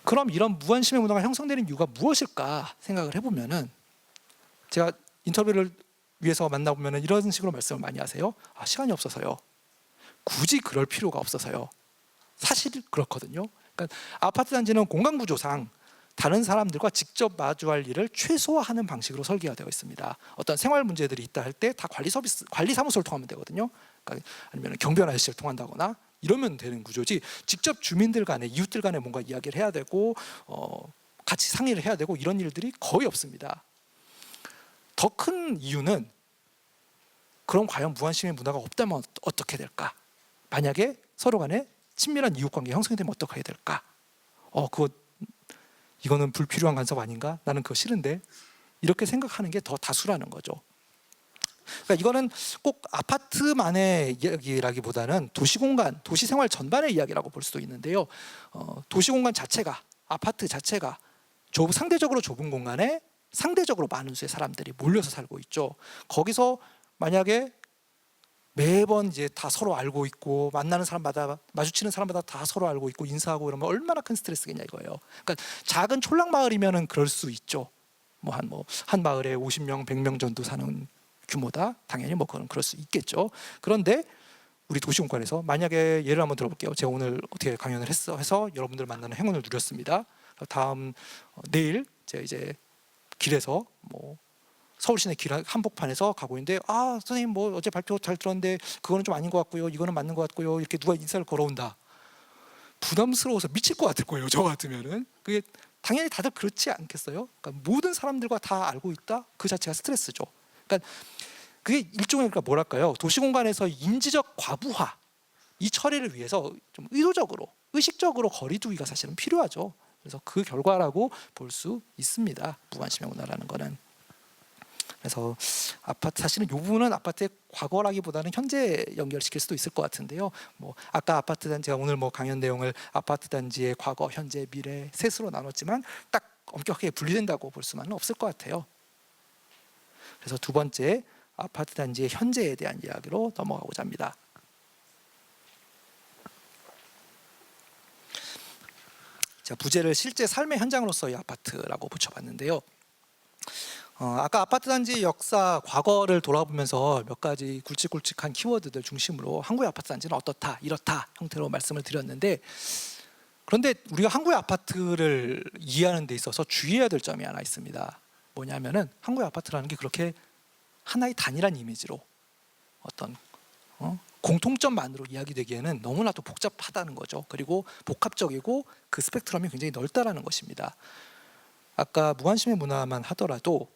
그럼 이런 무관심의 문화가 형성되는 이유가 무엇일까 생각을 해보면은, 제가 인터뷰를 위해서 만나보면 이런 식으로 말씀을 많이 하세요. 시간이 없어서요. 굳이 그럴 필요가 없어서요. 사실 그렇거든요. 그러니까 아파트 단지는 공간 구조상 다른 사람들과 직접 마주할 일을 최소화하는 방식으로 설계가 되어 있습니다. 어떤 생활 문제들이 있다 할 때 다 관리 사무소를 통하면 되거든요. 그러니까 아니면 경비원 아저씨를 통한다거나 이러면 되는 구조지, 직접 주민들 간에, 이웃들 간에 뭔가 이야기를 해야 되고 같이 상의를 해야 되고 이런 일들이 거의 없습니다. 더 큰 이유는, 그럼 과연 무관심의 문화가 없다면 어떻게 될까? 만약에 서로 간에 친밀한 이웃관계 형성이 되면 어떻게 해야 될까? 이거는 불필요한 간섭 아닌가? 나는 그거 싫은데. 이렇게 생각하는 게 더 다수라는 거죠. 그러니까 이거는 꼭 아파트만의 이야기라기보다는 도시공간, 도시생활 전반의 이야기라고 볼 수도 있는데요. 도시공간 자체가, 아파트 자체가 상대적으로 좁은 공간에 상대적으로 많은 수의 사람들이 몰려서 살고 있죠. 거기서 만약에 매번 이제 다 서로 알고 있고, 만나는 사람마다, 마주치는 사람마다 다 서로 알고 있고 인사하고 이러면 얼마나 큰 스트레스겠냐 이거예요. 그러니까 작은 촌락 마을이면은 그럴 수 있죠. 한 마을에 50명, 100명 정도 사는 규모다. 당연히 그건 그럴 수 있겠죠. 그런데 우리 도시공간에서 만약에 예를 한번 들어볼게요. 제가 오늘 어떻게 강연을 해서 여러분들 만나는 행운을 누렸습니다. 다음 내일 제가 이제 길에서 서울 시내 길 한복판에서 가고 있는데, 선생님 어제 발표 잘 들었는데 그거는 좀 아닌 것 같고요, 이거는 맞는 것 같고요, 이렇게 누가 인사를 걸어온다. 부담스러워서 미칠 것 같을 거예요. 저 같으면은. 그게 당연히 다들 그렇지 않겠어요? 그러니까 모든 사람들과 다 알고 있다, 그 자체가 스트레스죠. 그러니까 그게 일종의 뭐랄까요, 도시공간에서 인지적 과부하, 이 처리를 위해서 좀 의식적으로 거리두기가 사실은 필요하죠. 그래서 그 결과라고 볼 수 있습니다. 무관심의 문화라는 거는. 그래서 사실은 이 부분은 아파트의 과거라기보다는 현재 연결시킬 수도 있을 것 같은데요. 아까 아파트 단지, 제가 오늘 강연 내용을 아파트 단지의 과거, 현재, 미래 셋으로 나눴지만 딱 엄격하게 분리된다고 볼 수만은 없을 것 같아요. 그래서 두 번째, 아파트 단지의 현재에 대한 이야기로 넘어가고자 합니다. 자, 부제를 실제 삶의 현장으로서의 아파트라고 붙여봤는데요. 아까 아파트 단지의 역사, 과거를 돌아보면서 몇 가지 굵직굵직한 키워드들 중심으로 한국의 아파트 단지는 어떻다, 이렇다 형태로 말씀을 드렸는데, 그런데 우리가 한국의 아파트를 이해하는 데 있어서 주의해야 될 점이 하나 있습니다. 뭐냐면은 한국의 아파트라는 게 그렇게 하나의 단일한 이미지로 어떤 공통점만으로 이야기되기에는 너무나도 복잡하다는 거죠. 그리고 복합적이고 그 스펙트럼이 굉장히 넓다라는 것입니다. 아까 무관심의 문화만 하더라도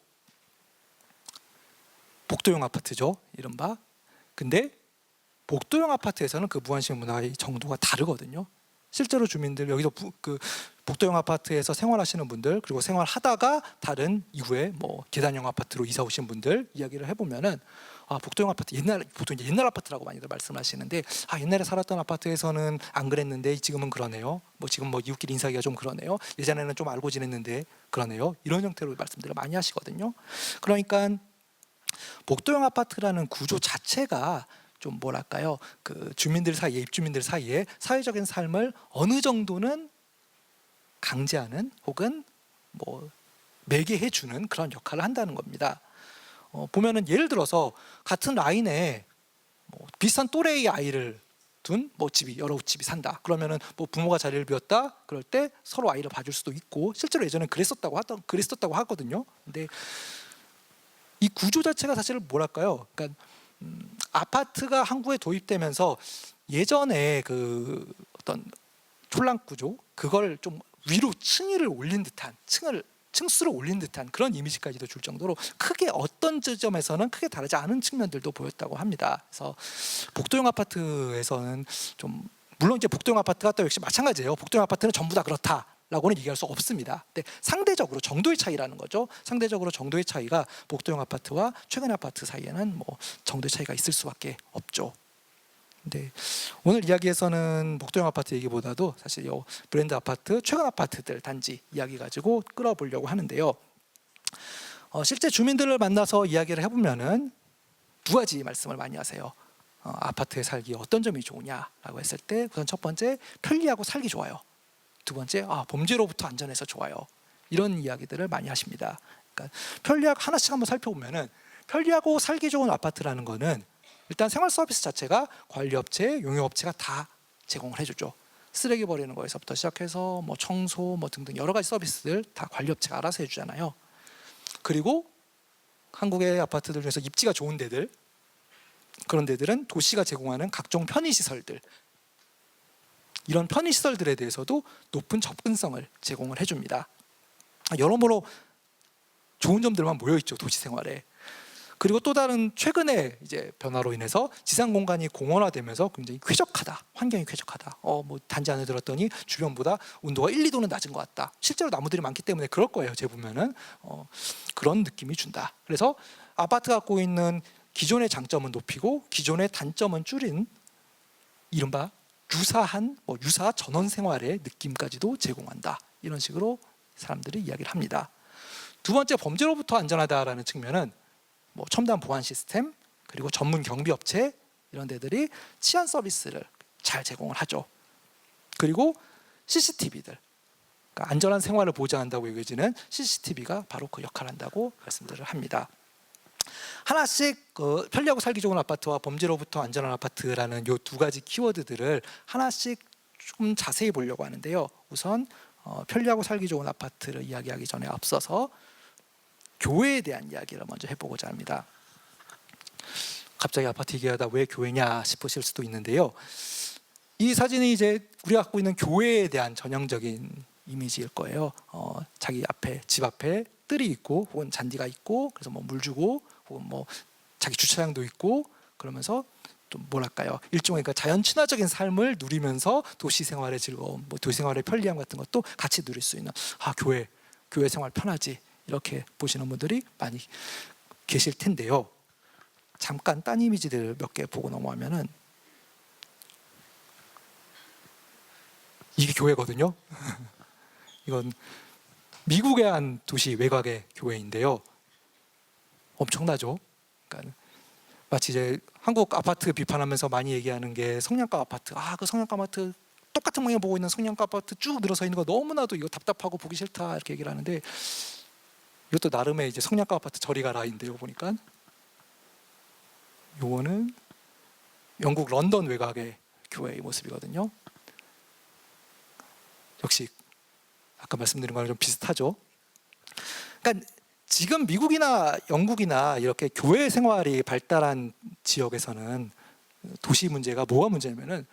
복도형 아파트죠, 이른바. 근데 복도형 아파트에서는 그 무관심의 문화의 정도가 다르거든요. 실제로 주민들 여기서 복도형 아파트에서 생활하시는 분들 그리고 생활하다가 다른 이후에 뭐 계단형 아파트로 이사 오신 분들 이야기를 해보면은 복도형 아파트 보통 이제 옛날 아파트라고 많이들 말씀하시는데 옛날에 살았던 아파트에서는 안 그랬는데 지금은 그러네요. 뭐 지금 뭐 이웃끼리 인사하기가 좀 그러네요. 예전에는 좀 알고 지냈는데 그러네요. 이런 형태로 말씀들을 많이 하시거든요. 그러니까 복도형 아파트라는 구조 자체가 좀 뭐랄까요? 그 주민들 사이에 입주민들 사이에 사회적인 삶을 어느 정도는 강제하는 혹은 뭐 매개해 주는 그런 역할을 한다는 겁니다. 보면은 예를 들어서 같은 라인에 뭐 비슷한 또래의 아이를 둔 뭐 집이 여러 집이 산다. 그러면은 뭐 부모가 자리를 비웠다. 그럴 때 서로 아이를 봐줄 수도 있고 실제로 예전에 그랬었다고 하거든요. 근데 이 구조 자체가 사실 뭐랄까요? 그러니까 아파트가 한국에 도입되면서 예전에 그 어떤 촌락 구조 그걸 좀 위로 층위를 올린 듯한 층수를 올린 듯한 그런 이미지까지도 줄 정도로 크게 어떤 지점에서는 크게 다르지 않은 측면들도 보였다고 합니다. 그래서 복도형 아파트에서는 좀 물론 이제 복도형 아파트가 또 역시 마찬가지예요. 복도형 아파트는 전부 다 그렇다라고는 얘기할 수 없습니다. 근데 상대적으로 정도의 차이라는 거죠. 상대적으로 정도의 차이가 복도형 아파트와 최근 아파트 사이에는 뭐 정도의 차이가 있을 수밖에 없죠. 근데 오늘 이야기에서는 복도형 아파트 얘기보다도 사실 요 브랜드 아파트, 최근 아파트들 단지 이야기 가지고 끌어보려고 하는데요. 실제 주민들을 만나서 이야기를 해보면은 두 가지 말씀을 많이 하세요. 아파트에 살기 어떤 점이 좋으냐라고 했을 때 우선 첫 번째 편리하고 살기 좋아요. 두 번째 범죄로부터 안전해서 좋아요. 이런 이야기들을 많이 하십니다. 그러니까 편리하고 하나씩 한번 살펴보면은 편리하고 살기 좋은 아파트라는 거는 일단 생활 서비스 자체가 관리업체, 용역업체가 다 제공을 해주죠. 쓰레기 버리는 거에서부터 시작해서 뭐 청소 뭐 등등 여러 가지 서비스들 다 관리업체가 알아서 해주잖아요. 그리고 한국의 아파트들 중에서 입지가 좋은 데들 그런 데들은 도시가 제공하는 각종 편의시설들 이런 편의시설들에 대해서도 높은 접근성을 제공을 해줍니다. 여러모로 좋은 점들만 모여있죠 도시 생활에. 그리고 또 다른 최근에 이제 변화로 인해서 지상 공간이 공원화되면서 굉장히 쾌적하다, 환경이 쾌적하다. 뭐 단지 안에 들었더니 주변보다 온도가 1, 2도는 낮은 것 같다. 실제로 나무들이 많기 때문에 그럴 거예요. 제 보면은 그런 느낌이 준다. 그래서 아파트가 갖고 있는 기존의 장점은 높이고 기존의 단점은 줄인 이른바 유사 전원 생활의 느낌까지도 제공한다. 이런 식으로 사람들이 이야기를 합니다. 두 번째 범죄로부터 안전하다라는 측면은 뭐 첨단 보안 시스템 그리고 전문 경비 업체 이런 데들이 치안 서비스를 잘 제공을 하죠. 그리고 CCTV들 그러니까 안전한 생활을 보장한다고 여겨지는 CCTV가 바로 그 역할을 한다고 말씀들을 합니다. 하나씩 편리하고 살기 좋은 아파트와 범죄로부터 안전한 아파트라는 이 두 가지 키워드들을 하나씩 좀 자세히 보려고 하는데요. 우선 편리하고 살기 좋은 아파트를 이야기하기 전에 앞서서 교회에 대한 이야기를 먼저 해보고자 합니다. 갑자기 아파트 얘기하다 왜 교회냐 싶으실 수도 있는데요. 이 사진이 이제 우리가 갖고 있는 교회에 대한 전형적인 이미지일 거예요. 자기 앞에 집 앞에 뜰이 있고 혹은 잔디가 있고 그래서 뭐 물 주고 혹은 뭐 자기 주차장도 있고 그러면서 또 뭐랄까요 일종의 그 자연 친화적인 삶을 누리면서 도시 생활의 즐거움, 뭐 도시 생활의 편리함 같은 것도 같이 누릴 수 있는 교회 생활 편하지. 이렇게 보시는 분들이 많이 계실 텐데요. 잠깐 딴 이미지들 몇 개 보고 넘어가면은 이게 교회거든요. 이건 미국의 한 도시 외곽의 교회인데요. 엄청나죠. 그러니까 마치 이제 한국 아파트 비판하면서 많이 얘기하는 게 성냥갑 아파트. 그 성냥갑 아파트 똑같은 모양 보고 있는 성냥갑 아파트 쭉 늘어서 있는 거 너무나도 이거 답답하고 보기 싫다 이렇게 얘기를 하는데. 이것도 나름의 이제 성냥갑 아파트 저리 가라인데요. 보니까 요거는 영국 런던 외곽의 교회의 모습이거든요. 역시 아까 말씀드린 거랑 좀 비슷하죠. 그러니까 지금 미국이나 영국이나 이렇게 교회 생활이 발달한 지역에서는 도시 문제가 뭐가 문제냐면은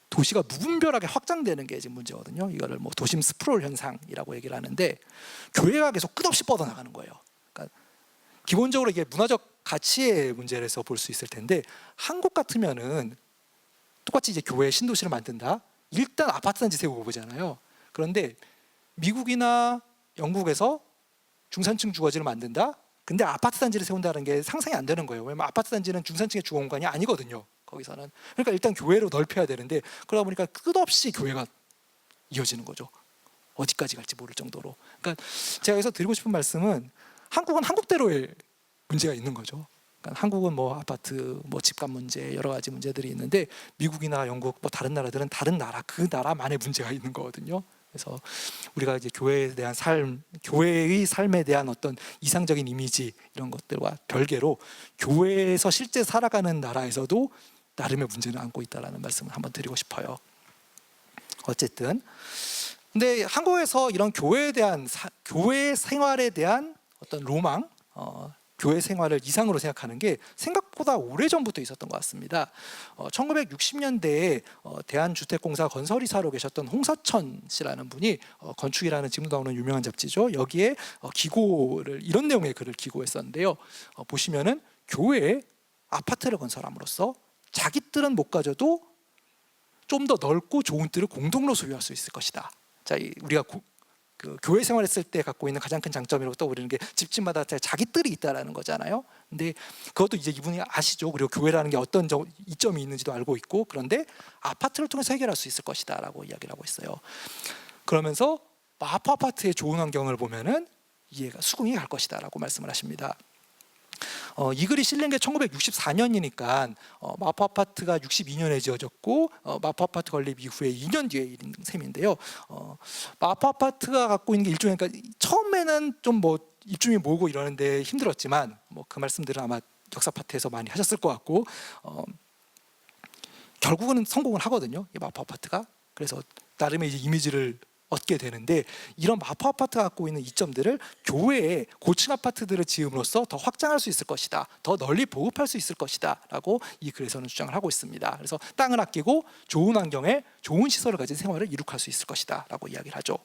도시가 무분별하게 확장되는 게 지금 문제거든요. 이거를 뭐 도심 스프롤 현상이라고 얘기를 하는데 교회가 계속 끝없이 뻗어나가는 거예요. 그러니까 기본적으로 이게 문화적 가치의 문제에서 볼 수 있을 텐데 한국 같으면은 똑같이 이제 교회 신도시를 만든다. 일단 아파트 단지 세우고 보잖아요. 그런데 미국이나 영국에서 중산층 주거지를 만든다? 근데 아파트 단지를 세운다는 게 상상이 안 되는 거예요. 왜냐면 아파트 단지는 중산층의 주거 공간이 아니거든요. 거기서는. 그러니까 일단 교외로 넓혀야 되는데 그러다 보니까 끝없이 교외가 이어지는 거죠. 어디까지 갈지 모를 정도로. 그러니까 제가 여기서 드리고 싶은 말씀은 한국은 한국대로의 문제가 있는 거죠. 그러니까 한국은 뭐 아파트, 뭐 집값 문제 여러 가지 문제들이 있는데 미국이나 영국 뭐 다른 나라들은 다른 나라 그 나라만의 문제가 있는 거거든요. 그래서 우리가 이제 교회에 대한 삶, 교회의 삶에 대한 어떤 이상적인 이미지 이런 것들과 별개로 교회에서 실제 살아가는 나라에서도 나름의 문제는 안고 있다라는 말씀을 한번 드리고 싶어요. 어쨌든 근데 한국에서 이런 교회에 대한 교회 생활에 대한 어떤 로망, 교회 생활을 이상으로 생각하는 게 생각보다 오래전부터 있었던 것 같습니다. 1960년대에 대한주택공사 건설이사로 계셨던 홍사천 씨라는 분이 건축이라는 지금도 나오는 유명한 잡지죠. 여기에 기고를 이런 내용의 글을 기고했었는데요. 보시면은 교회에 아파트를 건설함으로써 자기들은 못 가져도 좀 더 넓고 좋은 뜰을 공동으로 소유할 수 있을 것이다. 자, 우리가 그 교회 생활했을 때 갖고 있는 가장 큰 장점이라고 떠오르는 게 집집마다 자기 뜰이 있다라는 거잖아요. 근데 그것도 이제 이분이 아시죠. 그리고 교회라는 게 어떤 이점이 있는지도 알고 있고 그런데 아파트를 통해서 해결할 수 있을 것이다라고 이야기를 하고 있어요. 그러면서 마포 아파트의 좋은 환경을 보면은 이해가 수긍이 갈 것이다라고 말씀을 하십니다. 이 글이 실린 게 1964년이니까 마포 아파트가 62년에 지어졌고 마포 아파트 건립 이후에 2년 뒤에 일인 셈인데요. 마포 아파트가 갖고 있는 게 일종의 그러니까 처음에는 좀 뭐 입주민 모으고 이러는데 힘들었지만 뭐 그 말씀들은 아마 역사 파트에서 많이 하셨을 것 같고 결국은 성공을 하거든요. 이 마포 아파트가. 그래서 나름의 이제 이미지를 얻게 되는데 이런 마포 아파트가 갖고 있는 이점들을 교외에 고층 아파트들을 지음으로써 더 확장할 수 있을 것이다. 더 널리 보급할 수 있을 것이다 라고 이 글에서는 주장을 하고 있습니다. 그래서 땅을 아끼고 좋은 환경에 좋은 시설을 가진 생활을 이룩할 수 있을 것이다 라고 이야기를 하죠.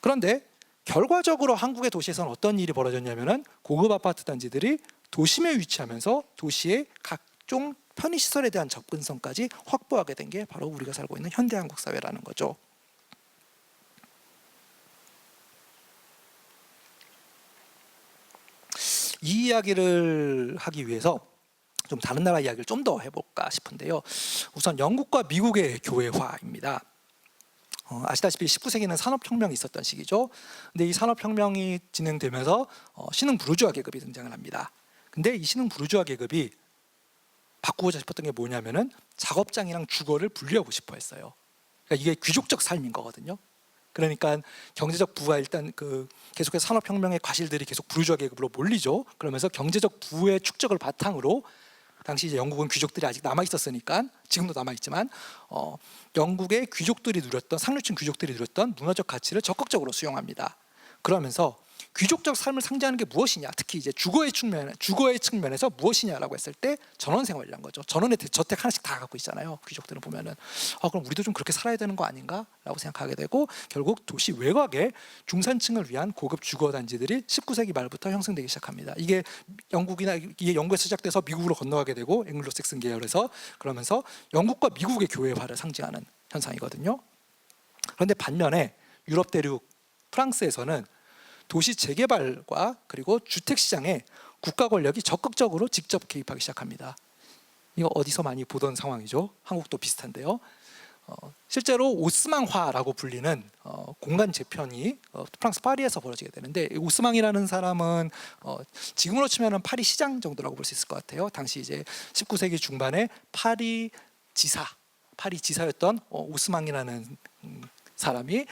그런데 결과적으로 한국의 도시에서는 어떤 일이 벌어졌냐면은 고급 아파트 단지들이 도심에 위치하면서 도시의 각종 편의시설에 대한 접근성까지 확보하게 된 게 바로 우리가 살고 있는 현대 한국 사회라는 거죠. 이 이야기를 하기 위해서 좀 다른 나라 이야기를 좀 더 해볼까 싶은데요. 우선 영국과 미국의 교회화입니다. 아시다시피 19세기는 산업혁명이 있었던 시기죠. 근데 이 산업혁명이 진행되면서 신흥 부르주아 계급이 등장을 합니다. 근데 이 신흥 부르주아 계급이 바꾸고자 싶었던 게 뭐냐면은 작업장이랑 주거를 분리하고 싶어 했어요. 그러니까 이게 귀족적 삶인 거거든요. 그러니까 경제적 부가 일단 계속해서 산업혁명의 과실들이 계속 부르주아 계급으로 몰리죠. 그러면서 경제적 부의 축적을 바탕으로 당시 이제 영국은 귀족들이 아직 남아 있었으니까 지금도 남아 있지만 영국의 귀족들이 누렸던 상류층 귀족들이 누렸던 문화적 가치를 적극적으로 수용합니다. 그러면서 귀족적 삶을 상징하는 게 무엇이냐, 특히 이제 주거의 측면에서 무엇이냐라고 했을 때 전원 생활이란 거죠. 전원의 저택 하나씩 다 갖고 있잖아요. 귀족들은 보면은 그럼 우리도 좀 그렇게 살아야 되는 거 아닌가라고 생각하게 되고 결국 도시 외곽에 중산층을 위한 고급 주거 단지들이 19세기 말부터 형성되기 시작합니다. 이게 영국에서 시작돼서 미국으로 건너가게 되고 앵글로색슨 계열에서 그러면서 영국과 미국의 교회화를 상징하는 현상이거든요. 그런데 반면에 유럽 대륙 프랑스에서는 도시 재개발과 그리고 주택 시장에 국가 권력이 적극적으로 직접 개입하기 시작합니다. 이거 어디서 많이 보던 상황이죠. 한국도 비슷한데요. 실제로 오스망화라고 불리는 공간 재편이 프랑스 파리에서 벌어지게 되는데 오스망이라는 사람은 지금으로 치면은 파리 시장 정도라고 볼 수 있을 것 같아요. 당시 이제 19세기 중반에 파리 지사였던 오스망이라는 사람이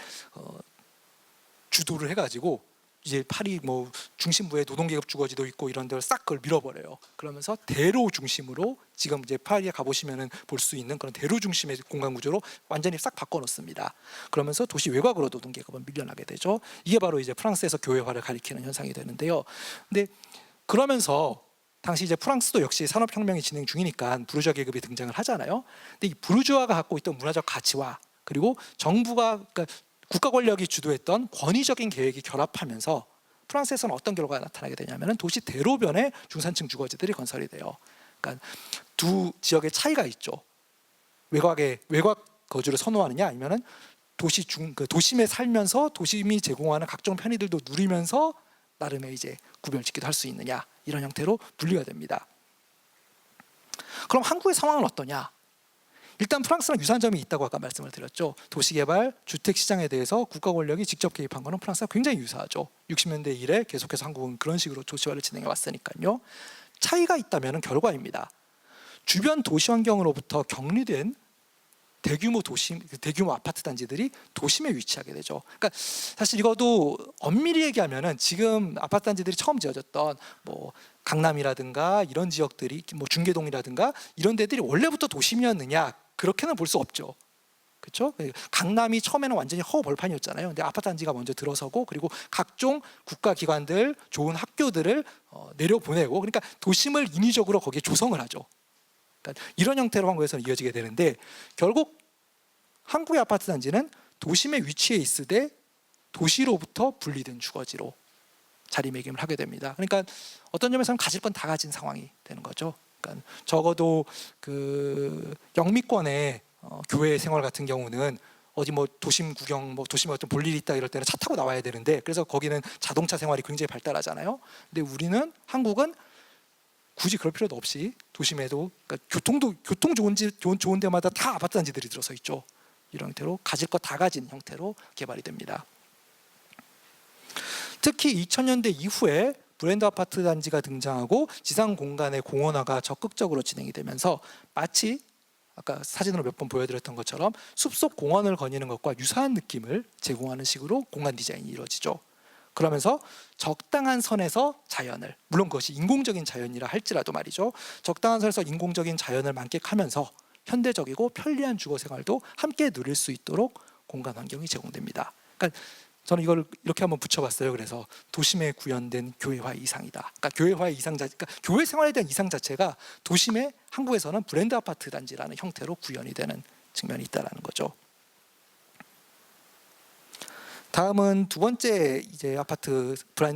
주도를 해가지고 이제 파리 뭐 중심부에 노동계급 주거지도 있고 이런 데를 싹 그걸 밀어버려요. 그러면서 대로 중심으로 지금 이제 파리에 가보시면은 볼 수 있는 그런 대로 중심의 공간 구조로 완전히 싹 바꿔놓습니다. 그러면서 도시 외곽으로 노동계급은 밀려나게 되죠. 이게 바로 이제 프랑스에서 교회화를 가리키는 현상이 되는데요. 근데 그러면서 당시 이제 프랑스도 역시 산업혁명이 진행 중이니까 부르주아 계급이 등장을 하잖아요. 근데 이 부르주아가 갖고 있던 문화적 가치와 그리고 정부가 그러니까 국가 권력이 주도했던 권위적인 계획이 결합하면서 프랑스에서는 어떤 결과가 나타나게 되냐면 도시 대로변에 중산층 주거지들이 건설이 돼요. 그러니까 두 지역의 차이가 있죠. 외곽 거주를 선호하느냐, 아니면은 도심에 살면서 도심이 제공하는 각종 편의들도 누리면서 나름의 이제 구별짓기도 할 수 있느냐, 이런 형태로 분리가 됩니다. 그럼 한국의 상황은 어떠냐? 일단 프랑스랑 유사한 점이 있다고 아까 말씀을 드렸죠. 도시개발, 주택시장에 대해서 국가 권력이 직접 개입한 거는 프랑스와 굉장히 유사하죠. 60년대 이래 계속해서 한국은 그런 식으로 도시화를 진행해 왔으니까요. 차이가 있다면 결과입니다. 주변 도시 환경으로부터 격리된 대규모 아파트 단지들이 도심에 위치하게 되죠. 그러니까 사실 이것도 엄밀히 얘기하면은 지금 아파트 단지들이 처음 지어졌던 뭐 강남이라든가 이런 지역들이, 뭐 중계동이라든가 이런 데들이 원래부터 도심이었느냐, 그렇게는 볼 수 없죠. 그렇죠? 강남이 처음에는 완전히 허벌판이었잖아요. 근데 아파트 단지가 먼저 들어서고, 그리고 각종 국가기관들, 좋은 학교들을 내려보내고, 그러니까 도심을 인위적으로 거기에 조성을 하죠. 그러니까 이런 형태로 한국에서는 이어지게 되는데, 결국 한국의 아파트 단지는 도심에 위치해 있으되 도시로부터 분리된 주거지로 자리매김을 하게 됩니다. 그러니까 어떤 점에서는 가질 건 다 가진 상황이 되는 거죠. 그러니까 적어도 그 영미권의 교회 생활 같은 경우는 어디 뭐 도심 구경, 뭐 도심에 어떤 볼 일이 있다 이럴 때는 차 타고 나와야 되는데, 그래서 거기는 자동차 생활이 굉장히 발달하잖아요. 근데 우리는, 한국은 굳이 그럴 필요도 없이 도심에도, 그러니까 교통 좋은 데마다 다 아파트 단지들이 들어서 있죠. 이런 형태로 가질 거 다 가진 형태로 개발이 됩니다. 특히 2000년대 이후에 브랜드 아파트 단지가 등장하고 지상 공간의 공원화가 적극적으로 진행이 되면서 마치 아까 사진으로 몇 번 보여드렸던 것처럼 숲속 공원을 거니는 것과 유사한 느낌을 제공하는 식으로 공간 디자인이 이루어지죠. 그러면서 적당한 선에서 자연을, 물론 그것이 인공적인 자연이라 할지라도 말이죠, 적당한 선에서 인공적인 자연을 만끽하면서 현대적이고 편리한 주거 생활도 함께 누릴 수 있도록 공간 환경이 제공됩니다. 그러니까 저는 이걸 이렇게 한번 붙여봤어요. 그래서 도심에 구현된 교회화의 이상이다. 그러니까 교회화의 이상 그러니까 교회 생활에 대한 이상 자체가 도심에, 한국에서는 브랜드 아파트 단지라는 형태로 구현이 되는 측면이 있다라는 거죠. 다음은 두 번째 이제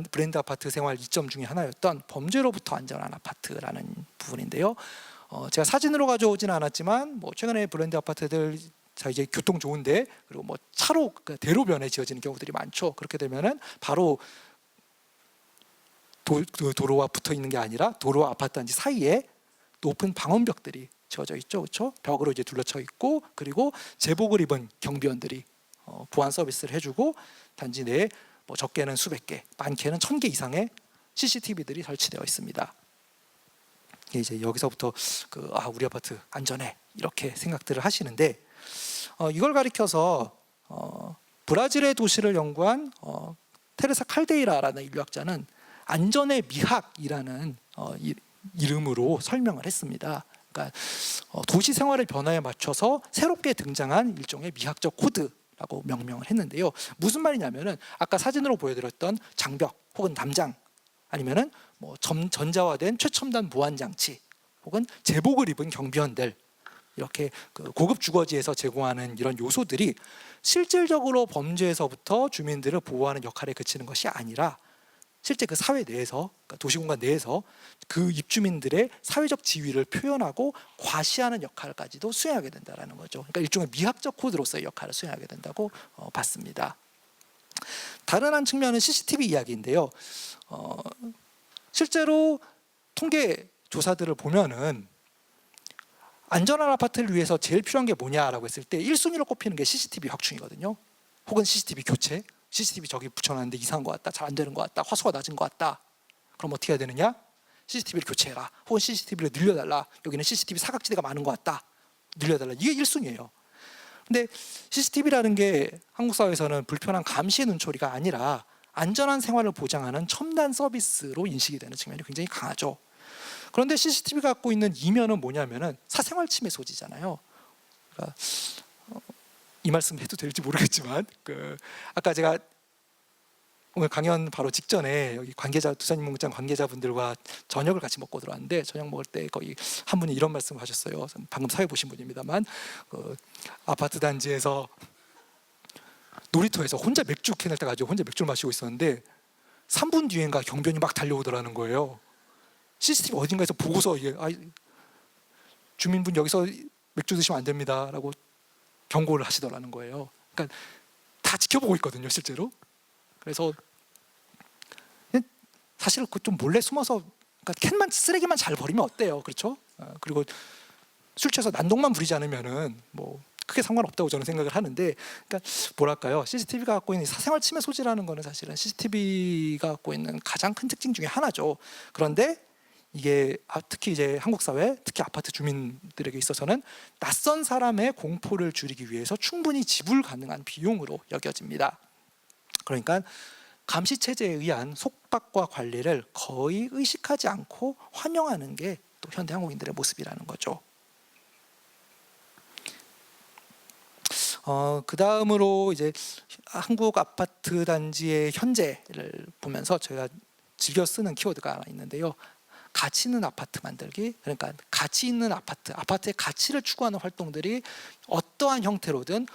브랜드 아파트 생활 이점 중에 하나였던 범죄로부터 안전한 아파트라는 부분인데요. 제가 사진으로 가져오지는 않았지만, 뭐 최근에 브랜드 아파트들 자 이제 교통 좋은데, 그리고 뭐 차로, 그러니까 대로변에 지어지는 경우들이 많죠. 그렇게 되면은 바로 도로와 붙어 있는 게 아니라 도로와 아파트 단지 사이에 높은 방음벽들이 지어져 있죠, 그렇죠? 벽으로 이제 둘러쳐 있고, 그리고 제복을 입은 경비원들이 보안 서비스를 해주고, 단지 내에 뭐 적게는 수백 개, 많게는 1000개 이상의 CCTV들이 설치되어 있습니다. 이제 여기서부터 우리 아파트 안전해, 이렇게 생각들을 하시는데, 이걸 가리켜서 브라질의 도시를 연구한 테레사 칼데이라라는 인류학자는 안전의 미학이라는 이름으로 설명을 했습니다. 그러니까 도시 생활의 변화에 맞춰서 새롭게 등장한 일종의 미학적 코드라고 명명을 했는데요. 무슨 말이냐면은 아까 사진으로 보여드렸던 장벽 혹은 담장, 아니면은 뭐 전자화된 최첨단 보안 장치, 혹은 제복을 입은 경비원들, 이렇게 고급 주거지에서 제공하는 이런 요소들이 실질적으로 범죄에서부터 주민들을 보호하는 역할에 그치는 것이 아니라, 실제 그 사회 내에서, 그러니까 도시공간 내에서 그 입주민들의 사회적 지위를 표현하고 과시하는 역할까지도 수행하게 된다는 거죠. 그러니까 일종의 미학적 코드로서의 역할을 수행하게 된다고 봤습니다. 다른 한 측면은 CCTV 이야기인데요. 실제로 통계 조사들을 보면은 안전한 아파트를 위해서 제일 필요한 게 뭐냐라고 했을 때 1순위로 꼽히는 게 CCTV 확충이거든요. 혹은 CCTV 교체. CCTV 저기 붙여놨는데 이상한 것 같다, 잘 안 되는 것 같다, 화소가 낮은 것 같다. 그럼 어떻게 해야 되느냐? CCTV를 교체해라. 혹은 CCTV를 늘려달라. 여기는 CCTV 사각지대가 많은 것 같다, 늘려달라. 이게 1순위예요. 근데 CCTV라는 게 한국 사회에서는 불편한 감시의 눈초리가 아니라 안전한 생활을 보장하는 첨단 서비스로 인식이 되는 측면이 굉장히 강하죠. 그런데 CCTV가 갖고 있는 이면은 뭐냐면은 사생활 침해 소지잖아요. 그러니까 이 말씀 해도 될지 모르겠지만, 아까 제가 오늘 강연 바로 직전에 여기 두산인문극장 관계자분들과 저녁을 같이 먹고 들어왔는데, 저녁 먹을 때 거기 한 분이 이런 말씀을 하셨어요. 방금 사회 보신 분입니다만, 아파트 단지에서 놀이터에서 혼자 맥주 캔을 따가지고 혼자 맥주를 마시고 있었는데 3분 뒤엔가 경비원이 막 달려오더라는 거예요. CCTV 어딘가에서 보고서 주민분 여기서 맥주 드시면 안 됩니다라고 경고를 하시더라는 거예요. 그러니까 다 지켜보고 있거든요, 실제로. 그래서 사실 그 좀 몰래 숨어서, 그러니까 캔만 쓰레기만 잘 버리면 어때요, 그렇죠? 그리고 술 취해서 난동만 부리지 않으면은 뭐 크게 상관없다고 저는 생각을 하는데, 그러니까 뭐랄까요, CCTV가 갖고 있는 사생활 침해 소지라는 거는 사실은 CCTV가 갖고 있는 가장 큰 특징 중에 하나죠. 그런데 이게 특히 이제 한국 사회, 특히 아파트 주민들에게 있어서는 낯선 사람의 공포를 줄이기 위해서 충분히 지불 가능한 비용으로 여겨집니다. 그러니까 감시 체제에 의한 속박과 관리를 거의 의식하지 않고 환영하는 게 또 현대 한국인들의 모습이라는 거죠. 그 다음으로 이제 한국 아파트 단지의 현재를 보면서 제가 즐겨 쓰는 키워드가 하나 있는데요. 가치 있는 아파트 만들기. 그러니까 가치 있는 아파트, 아파트의 가치를 추구하는 활동들이 어떠한 형태로든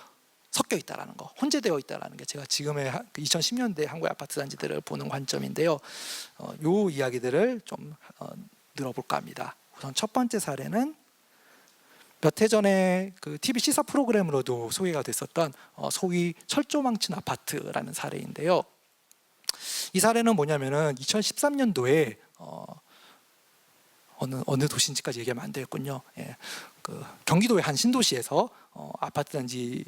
섞여 있다라는 거, 혼재되어 있다라는 게 제가 지금의 2010년대 한국의 아파트 단지들을 보는 관점인데요. 요 이야기들을 좀 늘어볼까 합니다. 우선 첫 번째 사례는 몇 해 전에 그 TV 시사 프로그램으로도 소개가 됐었던 소위 철조망친 아파트라는 사례인데요. 이 사례는 뭐냐면은 2013년도에 어느 도시인지까지 얘기하면 안 되겠군요. 예, 그 경기도의 한 신도시에서 아파트 단지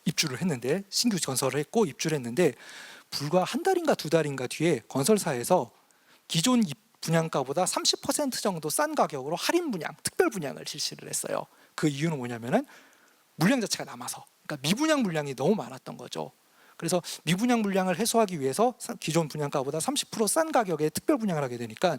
입주를 했는데, 신규 건설을 했고 입주를 했는데, 불과 한 달인가 두 달인가 뒤에 건설사에서 기존 분양가보다 30% 정도 싼 가격으로 할인 분양, 특별 분양을 실시를 했어요. 그 이유는 뭐냐면은 물량 자체가 남아서, 그러니까 미분양 물량이 너무 많았던 거죠. 그래서 미분양 물량을 해소하기 위해서 기존 분양가보다 30%싼 가격에 특별 분양을 하게 되니까,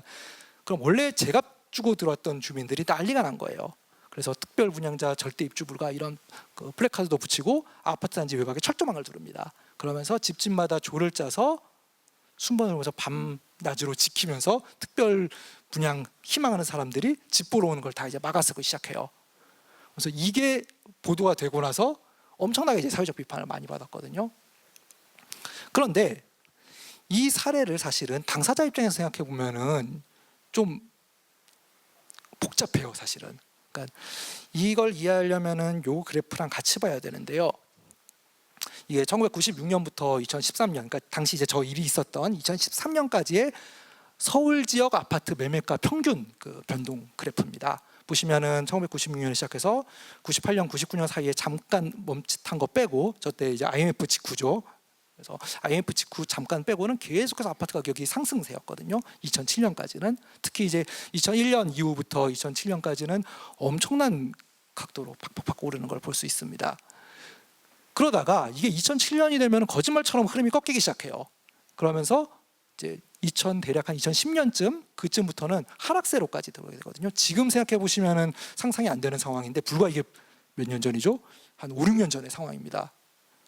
그럼 원래 제값 주고 들어왔던 주민들이 난리가 난 거예요. 그래서 특별 분양자 절대 입주 불가 이런 그 플래카드도 붙이고 아파트 단지 외곽에 철조망을 두릅니다. 그러면서 집집마다 조를 짜서 순번을 모아서 밤낮으로 지키면서 특별 분양 희망하는 사람들이 집 보러 오는 걸 다 이제 막아서기 시작해요. 그래서 이게 보도가 되고 나서 엄청나게 이제 사회적 비판을 많이 받았거든요. 그런데 이 사례를 사실은 당사자 입장에서 생각해 보면은 좀 복잡해요, 사실은. 그러니까 이걸 이해하려면은 요 그래프랑 같이 봐야 되는데요. 이게 1996년부터 2013년, 그러니까 당시 이제 저 일이 있었던 2013년까지의 서울 지역 아파트 매매가 평균 그 변동 그래프입니다. 보시면은 1996년에 시작해서 98년, 99년 사이에 잠깐 멈칫한 거 빼고, 저때 이제 IMF 직후죠. 그래서 IMF 직후 잠깐 빼고는 계속해서 아파트 가격이 상승세였거든요. 2007년까지는, 특히 이제 2001년 이후부터 2007년까지는 엄청난 각도로 팍팍팍 오르는 걸 볼 수 있습니다. 그러다가 이게 2007년이 되면 거짓말처럼 흐름이 꺾이기 시작해요. 그러면서 이제 대략 한 2010년쯤 그쯤부터는 하락세로까지 들어오게 되거든요. 지금 생각해 보시면은 상상이 안 되는 상황인데, 불과 이게 몇 년 전이죠? 한 5, 6년 전의 상황입니다.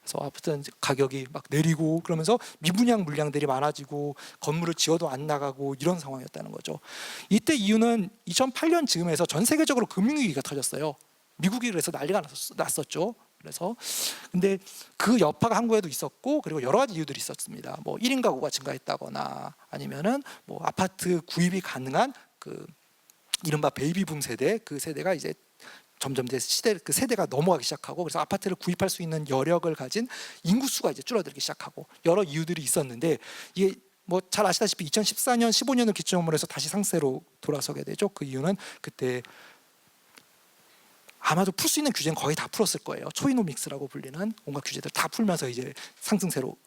그래서 아파트 가격이 막 내리고, 그러면서 미분양 물량들이 많아지고 건물을 지어도 안 나가고 이런 상황이었다는 거죠. 이때 이유는 2008년 즈음에서 전 세계적으로 금융위기가 터졌어요. 미국이 그래서 난리가 났었죠. 그래서 근데 그 여파가 한국에도 있었고, 그리고 여러 가지 이유들이 있었습니다. 뭐 1인 가구가 증가했다거나, 아니면은 뭐 아파트 구입이 가능한 그 이른바 베이비붐 세대, 그 세대가 이제 점점 그 세대가 넘어가기 시작하고, 그래서 아파트를 구입할 수 있는 여력을 가진 인구수가 이제 줄어들기 시작하고, 여러 이유들이 있었는데, 이게 뭐 잘 아시다시피 2014년, 15년을 기점으로 해서 다시 상세로 돌아서게 되죠. 그 이유는 그때 아마도 풀 수 있는 규제는 거의 다 풀었을 거예요. 초이노믹스라고 불리는 온갖 규제들 다 풀면서 이제 상승세로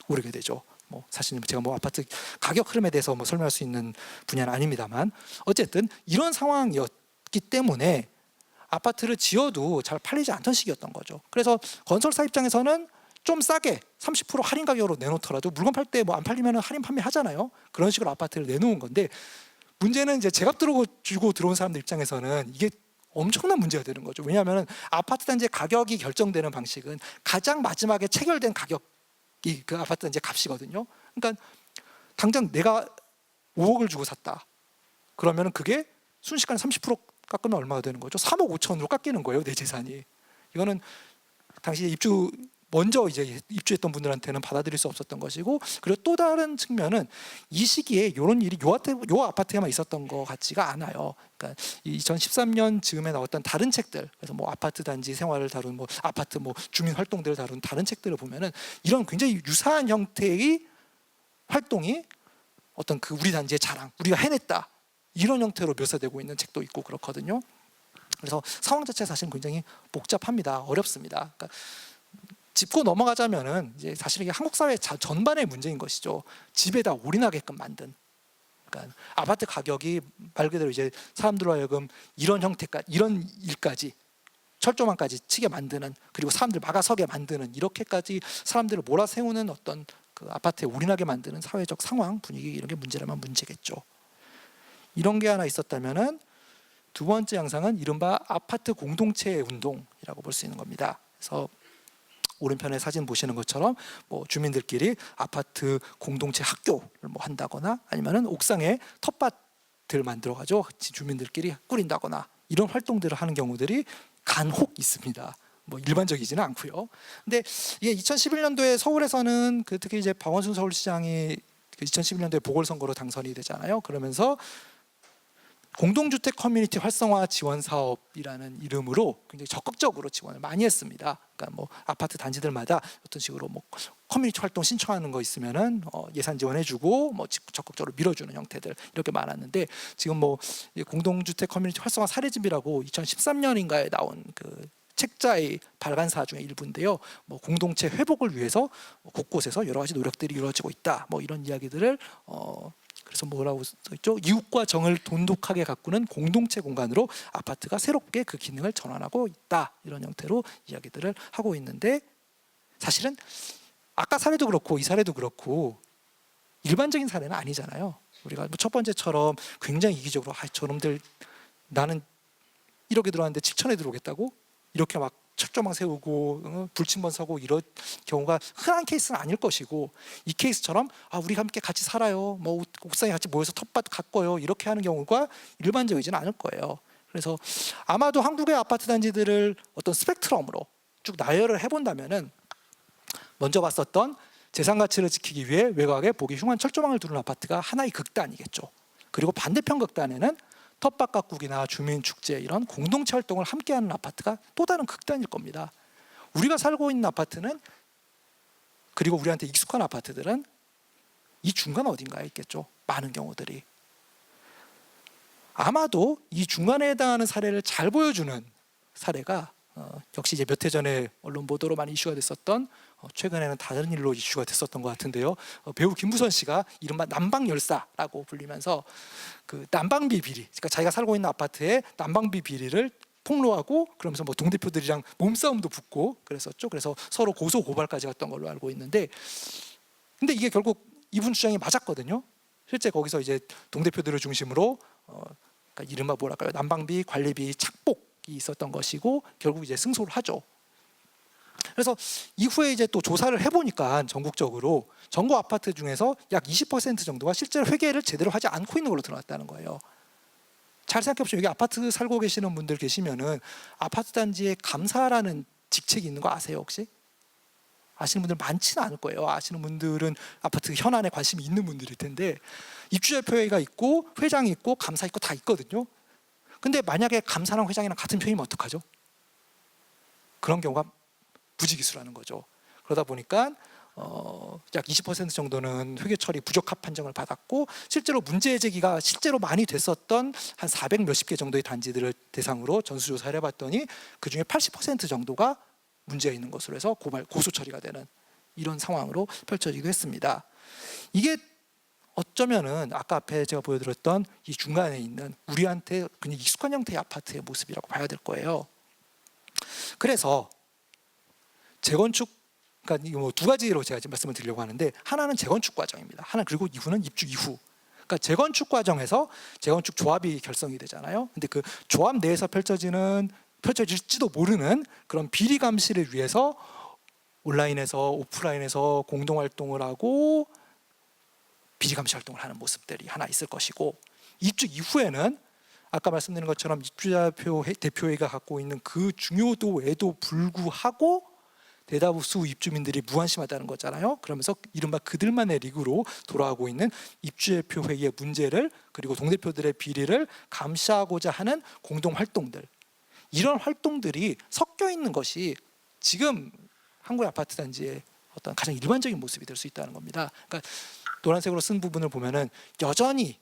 오르게 되죠. 뭐 사실은 제가 뭐 아파트 가격 흐름에 대해서 뭐 설명할 수 있는 분야는 아닙니다만, 어쨌든 이런 상황이었기 때문에 아파트를 지어도 잘 팔리지 않던 시기였던 거죠. 그래서 건설사 입장에서는 좀 싸게 30% 할인 가격으로 내놓더라도 물건 팔 때 뭐 안 팔리면 할인 판매하잖아요. 그런 식으로 아파트를 내놓은 건데, 문제는 이제 제값 주고 들어온 사람들 입장에서는 이게 엄청난 문제가 되는 거죠. 왜냐하면 아파트 단지의 가격이 결정되는 방식은 가장 마지막에 체결된 가격이 그 아파트 단지의 값이거든요. 그러니까 당장 내가 5억을 주고 샀다. 그러면 그게 순식간에 30% 깎으면 얼마가 되는 거죠? 3억 5천으로 깎이는 거예요, 내 재산이. 이거는 당시 입주 먼저 이제 입주했던 분들한테는 받아들일 수 없었던 것이고, 그리고 또 다른 측면은 이 시기에 이런 일이 요 아파트에만 있었던 것 같지가 않아요. 그러니까 2013년 즈음에 나왔던 다른 책들, 그래서 뭐 아파트 단지 생활을 다룬, 뭐 아파트 뭐 주민 활동들을 다룬 다른 책들을 보면은 이런 굉장히 유사한 형태의 활동이 어떤 그 우리 단지의 자랑, 우리가 해냈다, 이런 형태로 묘사되고 있는 책도 있고 그렇거든요. 그래서 상황 자체가 사실 굉장히 복잡합니다. 어렵습니다. 그러니까 짚고 넘어가자면은 이제 사실 이게 한국 사회 전반의 문제인 것이죠. 집에다 올인하게끔 만든. 그러니까 아파트 가격이 말 그대로 이제 사람들로 하여금 이런 형태까지, 이런 일까지, 철조망까지 치게 만드는, 그리고 사람들 막아서게 만드는, 이렇게까지 사람들을 몰아세우는 어떤 그 아파트에 올인하게 만드는 사회적 상황, 분위기, 이런 게 문제라면 문제겠죠. 이런 게 하나 있었다면은 두 번째 양상은 이른바 아파트 공동체 운동이라고 볼 수 있는 겁니다. 그래서 오른편에 사진 보시는 것처럼 뭐 주민들끼리 아파트 공동체 학교를 뭐 한다거나, 아니면은 옥상에 텃밭을 만들어가지고 주민들끼리 꾸린다거나, 이런 활동들을 하는 경우들이 간혹 있습니다. 뭐 일반적이지는 않고요. 근데 이게 2011년도에 서울에서는 그 특히 이제 박원순 서울시장이 그 2011년도에 보궐선거로 당선이 되잖아요. 그러면서 공동주택 커뮤니티 활성화 지원 사업이라는 이름으로 굉장히 적극적으로 지원을 많이 했습니다. 그러니까 뭐 아파트 단지들마다 어떤 식으로 뭐 커뮤니티 활동 신청하는 거 있으면은 예산 지원해주고 뭐 적극적으로 밀어주는 형태들, 이렇게 많았는데, 지금 뭐 공동주택 커뮤니티 활성화 사례집이라고 2013년인가에 나온 그 책자의 발간사 중에 일부인데요. 뭐 공동체 회복을 위해서 곳곳에서 여러 가지 노력들이 이루어지고 있다, 뭐 이런 이야기들을 그래서 뭐라고 써있죠? 이웃과 정을 돈독하게 가꾸는 공동체 공간으로 아파트가 새롭게 그 기능을 전환하고 있다, 이런 형태로 이야기들을 하고 있는데, 사실은 아까 사례도 그렇고 이 사례도 그렇고 일반적인 사례는 아니잖아요. 우리가 첫 번째처럼 굉장히 이기적으로 저놈들 나는 1억에 들어왔는데 7천에 들어오겠다고 이렇게 막 철조망 세우고 불침번 서고 이런 경우가 흔한 케이스는 아닐 것이고, 이 케이스처럼 우리가 함께 같이 살아요, 뭐 옥상에 같이 모여서 텃밭 가꿔요, 이렇게 하는 경우가 일반적이지는 않을 거예요. 그래서 아마도 한국의 아파트 단지들을 어떤 스펙트럼으로 쭉 나열을 해본다면은 먼저 봤었던 재산 가치를 지키기 위해 외곽에 보기 흉한 철조망을 두른 아파트가 하나의 극단이겠죠. 그리고 반대편 극단에는 텃밭 가꾸기나 주민축제, 이런 공동체 활동을 함께하는 아파트가 또 다른 극단일 겁니다. 우리가 살고 있는 아파트는, 그리고 우리한테 익숙한 아파트들은 이 중간 어딘가에 있겠죠. 많은 경우들이. 아마도 이 중간에 해당하는 사례를 잘 보여주는 사례가 역시 이제 몇 해 전에 언론 보도로 많이 이슈가 됐었던, 최근에는 다른 일로 이슈가 됐었던 것 같은데요. 배우 김부선 씨가 이른바 난방열사라고 불리면서 그 난방비 비리, 그러니까 자기가 살고 있는 아파트의 난방비 비리를 폭로하고, 그러면서 뭐 동대표들이랑 몸싸움도 붙고 그랬었죠. 그래서 서로 고소 고발까지 갔던 걸로 알고 있는데, 근데 이게 결국 이분 주장이 맞았거든요. 실제 거기서 이제 동대표들을 중심으로 그러니까 이른바 뭐랄까요, 난방비 관리비 착복이 있었던 것이고, 결국 이제 승소를 하죠. 그래서 이후에 이제 또 조사를 해보니까 전국적으로 전국 아파트 중에서 약 20% 정도가 실제로 회계를 제대로 하지 않고 있는 걸로 드러났다는 거예요. 잘 생각해보시면 여기 아파트 살고 계시는 분들 계시면은 아파트 단지에 감사라는 직책이 있는 거 아세요 혹시? 아시는 분들 많지는 않을 거예요. 아시는 분들은 아파트 현안에 관심이 있는 분들일 텐데, 입주자표회가 있고 회장이 있고 감사 있고 다 있거든요. 근데 만약에 감사랑 회장이랑 같은 편이면 어떡하죠? 그런 경우가 부지기수라는 거죠. 그러다 보니까 약 20% 정도는 회계 처리 부적합 판정을 받았고, 실제로 문제 제기가 실제로 많이 됐었던 한 400 몇십 개 정도의 단지들을 대상으로 전수조사를 해봤더니 그 중에 80% 정도가 문제가 있는 것으로 해서 고소 처리가 되는 이런 상황으로 펼쳐지기도 했습니다. 이게 어쩌면은 아까 앞에 제가 보여드렸던 이 중간에 있는 우리한테 그냥 익숙한 형태의 아파트의 모습이라고 봐야 될 거예요. 그래서 재건축, 그러니까 뭐 두 가지로 제가 지금 말씀을 드리려고 하는데, 하나는 재건축 과정입니다. 하나, 그리고 이후는 입주 이후. 그러니까 재건축 과정에서 재건축 조합이 결성이 되잖아요. 근데 그 조합 내에서 펼쳐질지도 모르는 그런 비리 감시를 위해서 온라인에서 오프라인에서 공동 활동을 하고 비리 감시 활동을 하는 모습들이 하나 있을 것이고, 입주 이후에는 아까 말씀드린 것처럼 입주자 대표회가 갖고 있는 그 중요도에도 불구하고 대다수 입주민들이 무관심하다는 거잖아요. 그러면서 이른바 그들만의 리그로 돌아가고 있는 입주대표 회의의 문제를 그리고 동대표들의 비리를 감시하고자 하는 공동 활동들, 이런 활동들이 섞여 있는 것이 지금 한국의 아파트 단지의 어떤 가장 일반적인 모습이 될 수 있다는 겁니다. 그러니까 노란색으로 쓴 부분을 보면은 여전히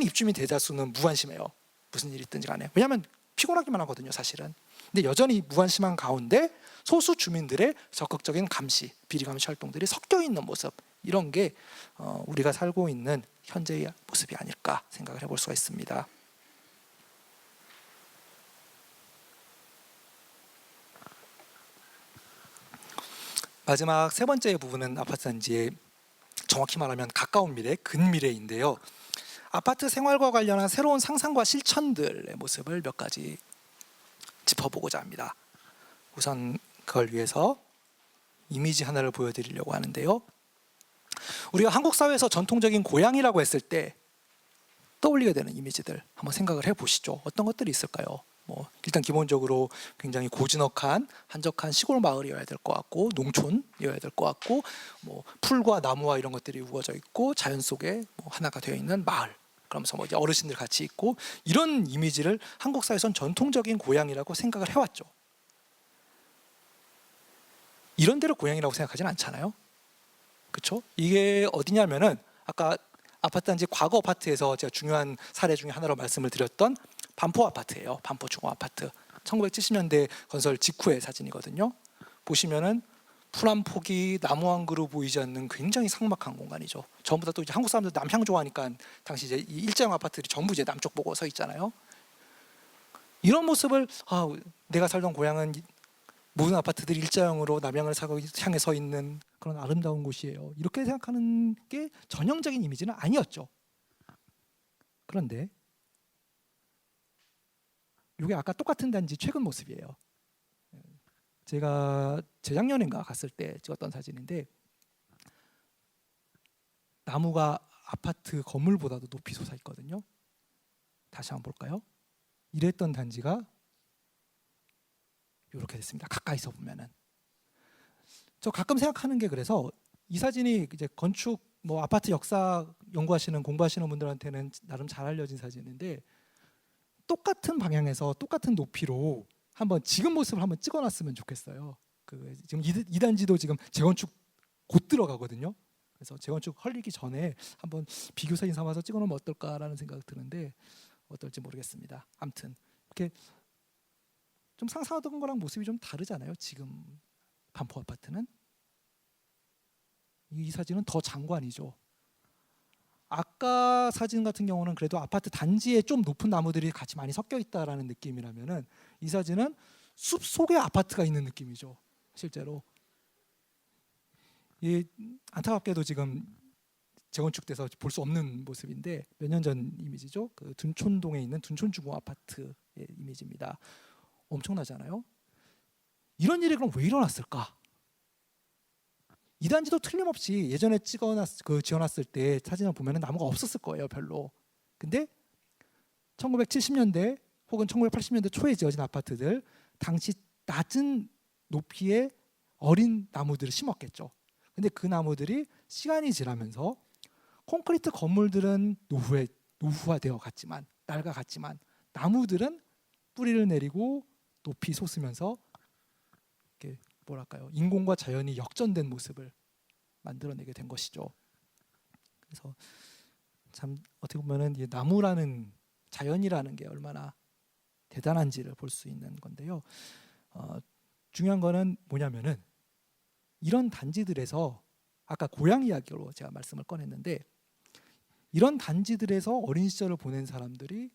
입주민 대다수는 무관심해요. 무슨 일이 있든지 간에. 왜냐하면 피곤하기만 하거든요, 사실은. 근데 여전히 무관심한 가운데 소수 주민들의 적극적인 감시, 비리 감시 활동들이 섞여 있는 모습, 이런 게 우리가 살고 있는 현재의 모습이 아닐까 생각을 해볼 수가 있습니다. 마지막 세 번째 부분은 아파트 단지의 정확히 말하면 가까운 미래, 근미래인데요. 아파트 생활과 관련한 새로운 상상과 실천들의 모습을 몇 가지 짚어보고자 합니다. 우선 그걸 위해서 이미지 하나를 보여드리려고 하는데요. 우리가 한국 사회에서 전통적인 고향이라고 했을 때 떠올리게 되는 이미지들 한번 생각을 해보시죠. 어떤 것들이 있을까요? 일단 기본적으로 굉장히 고즈넉한 한적한 시골 마을이어야 될 것 같고, 농촌이어야 될 것 같고, 풀과 나무와 이런 것들이 우거져 있고, 자연 속에 하나가 되어 있는 마을. 그러면서 이제 어르신들 같이 있고, 이런 이미지를 한국 사회에서는 전통적인 고향이라고 생각을 해왔죠. 이런 데를 고향이라고 생각하진 않잖아요. 그렇죠? 이게 어디냐면은 아까 아파트 단지 과거 아파트에서 제가 중요한 사례 중에 하나로 말씀을 드렸던 반포 아파트예요. 반포 중앙 아파트. 1970년대 건설 직후의 사진이거든요. 보시면은 풀 한 폭이 나무 한 그루 보이지 않는 굉장히 삭막한 공간이죠. 전부 다 또 이제 한국 사람들 남향 좋아하니까 당시 이제 이 일자형 아파트들이 전부 이제 남쪽 보고 서 있잖아요. 이런 모습을 내가 살던 고향은 모든 아파트들이 일자형으로 남향을 향해 서 있는 그런 아름다운 곳이에요. 이렇게 생각하는 게 전형적인 이미지는 아니었죠. 그런데 이게 아까 똑같은 단지 최근 모습이에요. 제가 재작년인가 갔을 때 찍었던 사진인데 나무가 아파트 건물보다도 높이 솟아 있거든요. 다시 한번 볼까요? 이랬던 단지가 이렇게 됐습니다. 가까이서 보면은. 저 가끔 생각하는 게 그래서 이 사진이 이제 건축 아파트 역사 연구하시는 공부하시는 분들한테는 나름 잘 알려진 사진인데 똑같은 방향에서 똑같은 높이로 한번 지금 모습을 한번 찍어놨으면 좋겠어요. 지금 이 단지도 지금 재건축 곧 들어가거든요. 그래서 재건축 헐리기 전에 한번 비교 사진 삼아서 찍어놓으면 어떨까라는 생각이 드는데 어떨지 모르겠습니다. 아무튼 이렇게 좀 상상하던 거랑 모습이 좀 다르잖아요. 지금 반포 아파트는 이 사진은 더 장관이죠. 아까 사진 같은 경우는 그래도 아파트 단지에 좀 높은 나무들이 같이 많이 섞여 있다라는 느낌이라면은 이 사진은 숲 속에 아파트가 있는 느낌이죠. 실제로 안타깝게도 지금 재건축돼서 볼 수 없는 모습인데 몇 년 전 이미지죠. 그 둔촌동에 있는 둔촌주공 아파트의 이미지입니다. 엄청나잖아요. 이런 일이 그럼 왜 일어났을까? 이 단지도 틀림없이 예전에 지어놨을 때 사진을 보면 나무가 없었을 거예요, 별로. 근데 1970년대 혹은 1980년대 초에 지어진 아파트들 당시 낮은 높이의 어린 나무들을 심었겠죠. 근데 그 나무들이 시간이 지나면서 콘크리트 건물들은 노후화되어 갔지만 낡아갔지만 나무들은 뿌리를 내리고 높이 솟으면서 이렇게 인공과 자연이 역전된 모습을 만들어내게 된 것이죠. 그래서 참 어떻게 보면은 이 나무라는 자연이라는 게 얼마나 대단한지를 볼 수 있는 건데요. 중요한 거는 뭐냐면은 이런 단지들에서 아까 고향 이야기로 제가 말씀을 꺼냈는데 이런 단지들에서 어린 시절을 보낸 사람들이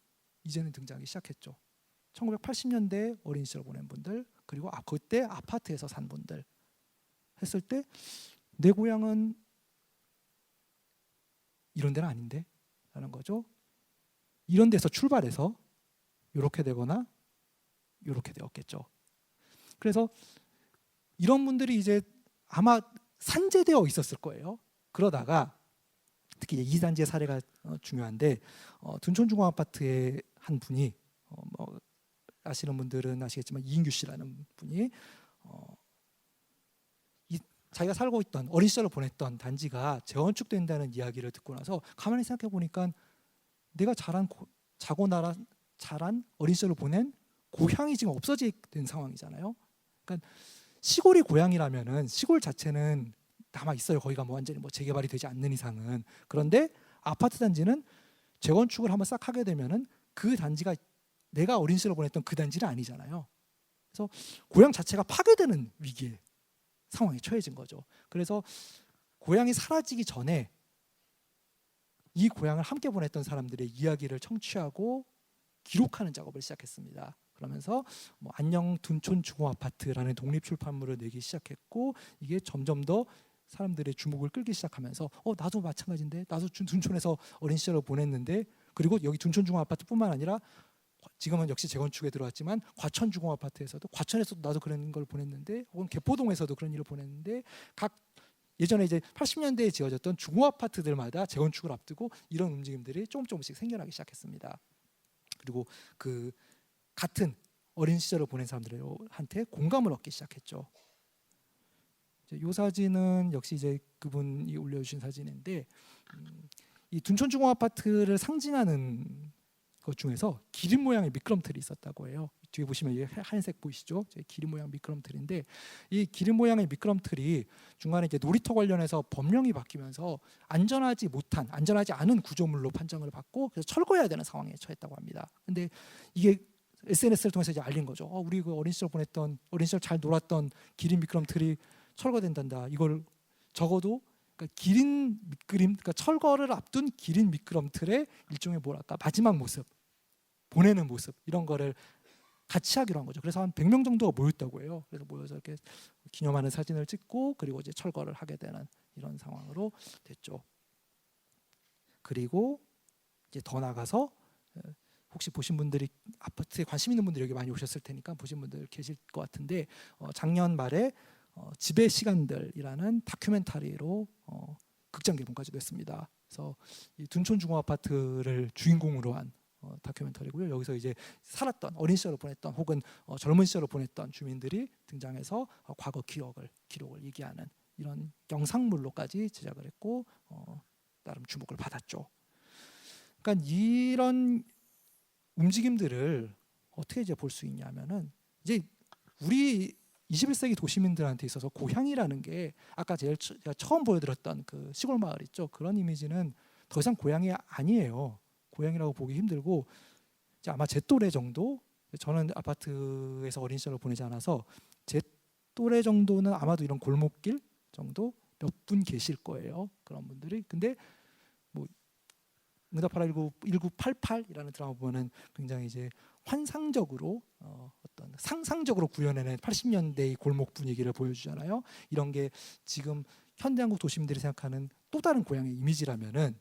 이제는 등장하기 시작했죠. 1980년대 어린 시절을 보낸 분들 그리고 그때 아파트에서 산 분들 했을 때 내 고향은 이런 데는 아닌데 라는 거죠. 이런 데서 출발해서 이렇게 되거나 이렇게 되었겠죠. 그래서 이런 분들이 이제 아마 산재되어 있었을 거예요. 그러다가 특히 이 단지의 사례가 중요한데 둔촌주공 아파트의 한 분이 아시는 분들은 아시겠지만 이인규 씨라는 분이 자기가 살고 있던 어린 시절을 보냈던 단지가 재건축된다는 이야기를 듣고 나서 가만히 생각해 보니까 내가 자란 어린 시절을 보낸 고향이 지금 없어진 상황이잖아요. 그러니까 시골이 고향이라면은 시골 자체는 남아 있어요. 거기가 뭐 완전히 뭐 재개발이 되지 않는 이상은. 그런데 아파트 단지는 재건축을 한번 싹 하게 되면은 그 단지가 내가 어린 시절을 보냈던 그 단지는 아니잖아요. 그래서 고향 자체가 파괴되는 위기에 상황에 처해진 거죠. 그래서 고향이 사라지기 전에 이 고향을 함께 보냈던 사람들의 이야기를 청취하고 기록하는 작업을 시작했습니다. 그러면서 뭐 안녕 둔촌 주거 아파트라는 독립 출판물을 내기 시작했고 이게 점점 더 사람들의 주목을 끌기 시작하면서 나도 마찬가지인데 나도 둔촌에서 어린 시절을 보냈는데 그리고 여기 둔촌 주거 아파트뿐만 아니라 지금은 역시 재건축에 들어왔지만 과천 주거 아파트에서도 과천에서도 나도 그런 걸 보냈는데 혹은 개포동에서도 그런 일을 보냈는데 각 예전에 이제 80년대에 지어졌던 주거 아파트들마다 재건축을 앞두고 이런 움직임들이 조금씩 생겨나기 시작했습니다. 그리고 그 같은 어린 시절을 보낸 사람들한테 공감을 얻기 시작했죠. 이 사진은 역시 이제 그분이 올려주신 사진인데 이 둔촌 주거 아파트를 상징하는 것 중에서 기린 모양의 미끄럼틀이 있었다고 해요. 뒤에 보시면 이게 하얀색 보이시죠? 기린 모양 미끄럼틀인데 이 기린 모양의 미끄럼틀이 중간에 이제 놀이터 관련해서 법령이 바뀌면서 안전하지 않은 구조물로 판정을 받고 그래서 철거해야 되는 상황에 처했다고 합니다. 근데 이게 SNS를 통해서 이제 알린 거죠. 우리 그 어린 시절 잘 놀았던 기린 미끄럼틀이 철거된단다. 이걸 적어도 그러니까 그러니까 철거를 앞둔 기린 미끄럼틀의 일종의 뭐랄까 마지막 모습, 보내는 모습 이런 거를 같이 하기로 한 거죠. 그래서 한 100명 정도가 모였다고 해요. 그래서 모여서 이렇게 기념하는 사진을 찍고 그리고 이제 철거를 하게 되는 이런 상황으로 됐죠. 그리고 이제 더 나가서 혹시 보신 분들이 아파트에 관심 있는 분들이 여기 많이 오셨을 테니까 보신 분들 계실 것 같은데 작년 말에 집의 시간들이라는 다큐멘터리로 극장 개봉까지도 했습니다. 그래서 이 둔촌 주거 아파트를 주인공으로 한 다큐멘터리고요. 여기서 이제 살았던 어린 시절을 보냈던 혹은 젊은 시절을 보냈던 주민들이 등장해서 과거 기록을 얘기하는 이런 영상물로까지 제작을 했고 나름 주목을 받았죠. 그러니까 이런 움직임들을 어떻게 이제 볼 수 있냐면은 이제 우리 21세기 도시민들한테 있어서 고향이라는 게 아까 제가 처음 보여드렸던 그 시골 마을 있죠. 그런 이미지는 더 이상 고향이 아니에요. 고향이라고 보기 힘들고 이제 아마 제 또래 정도 저는 아파트에서 어린 시절을 보내지 않아서 제 또래 정도는 아마도 이런 골목길 정도 몇 분 계실 거예요. 그런 분들이. 근데 뭐 응답하라 1988이라는 드라마 보면은 굉장히 이제 환상적으로 어떤 상상적으로 구현해낸 80년대의 골목 분위기를 보여주잖아요. 이런 게 지금 현대 한국 도시민들이 생각하는 또 다른 고향의 이미지라면은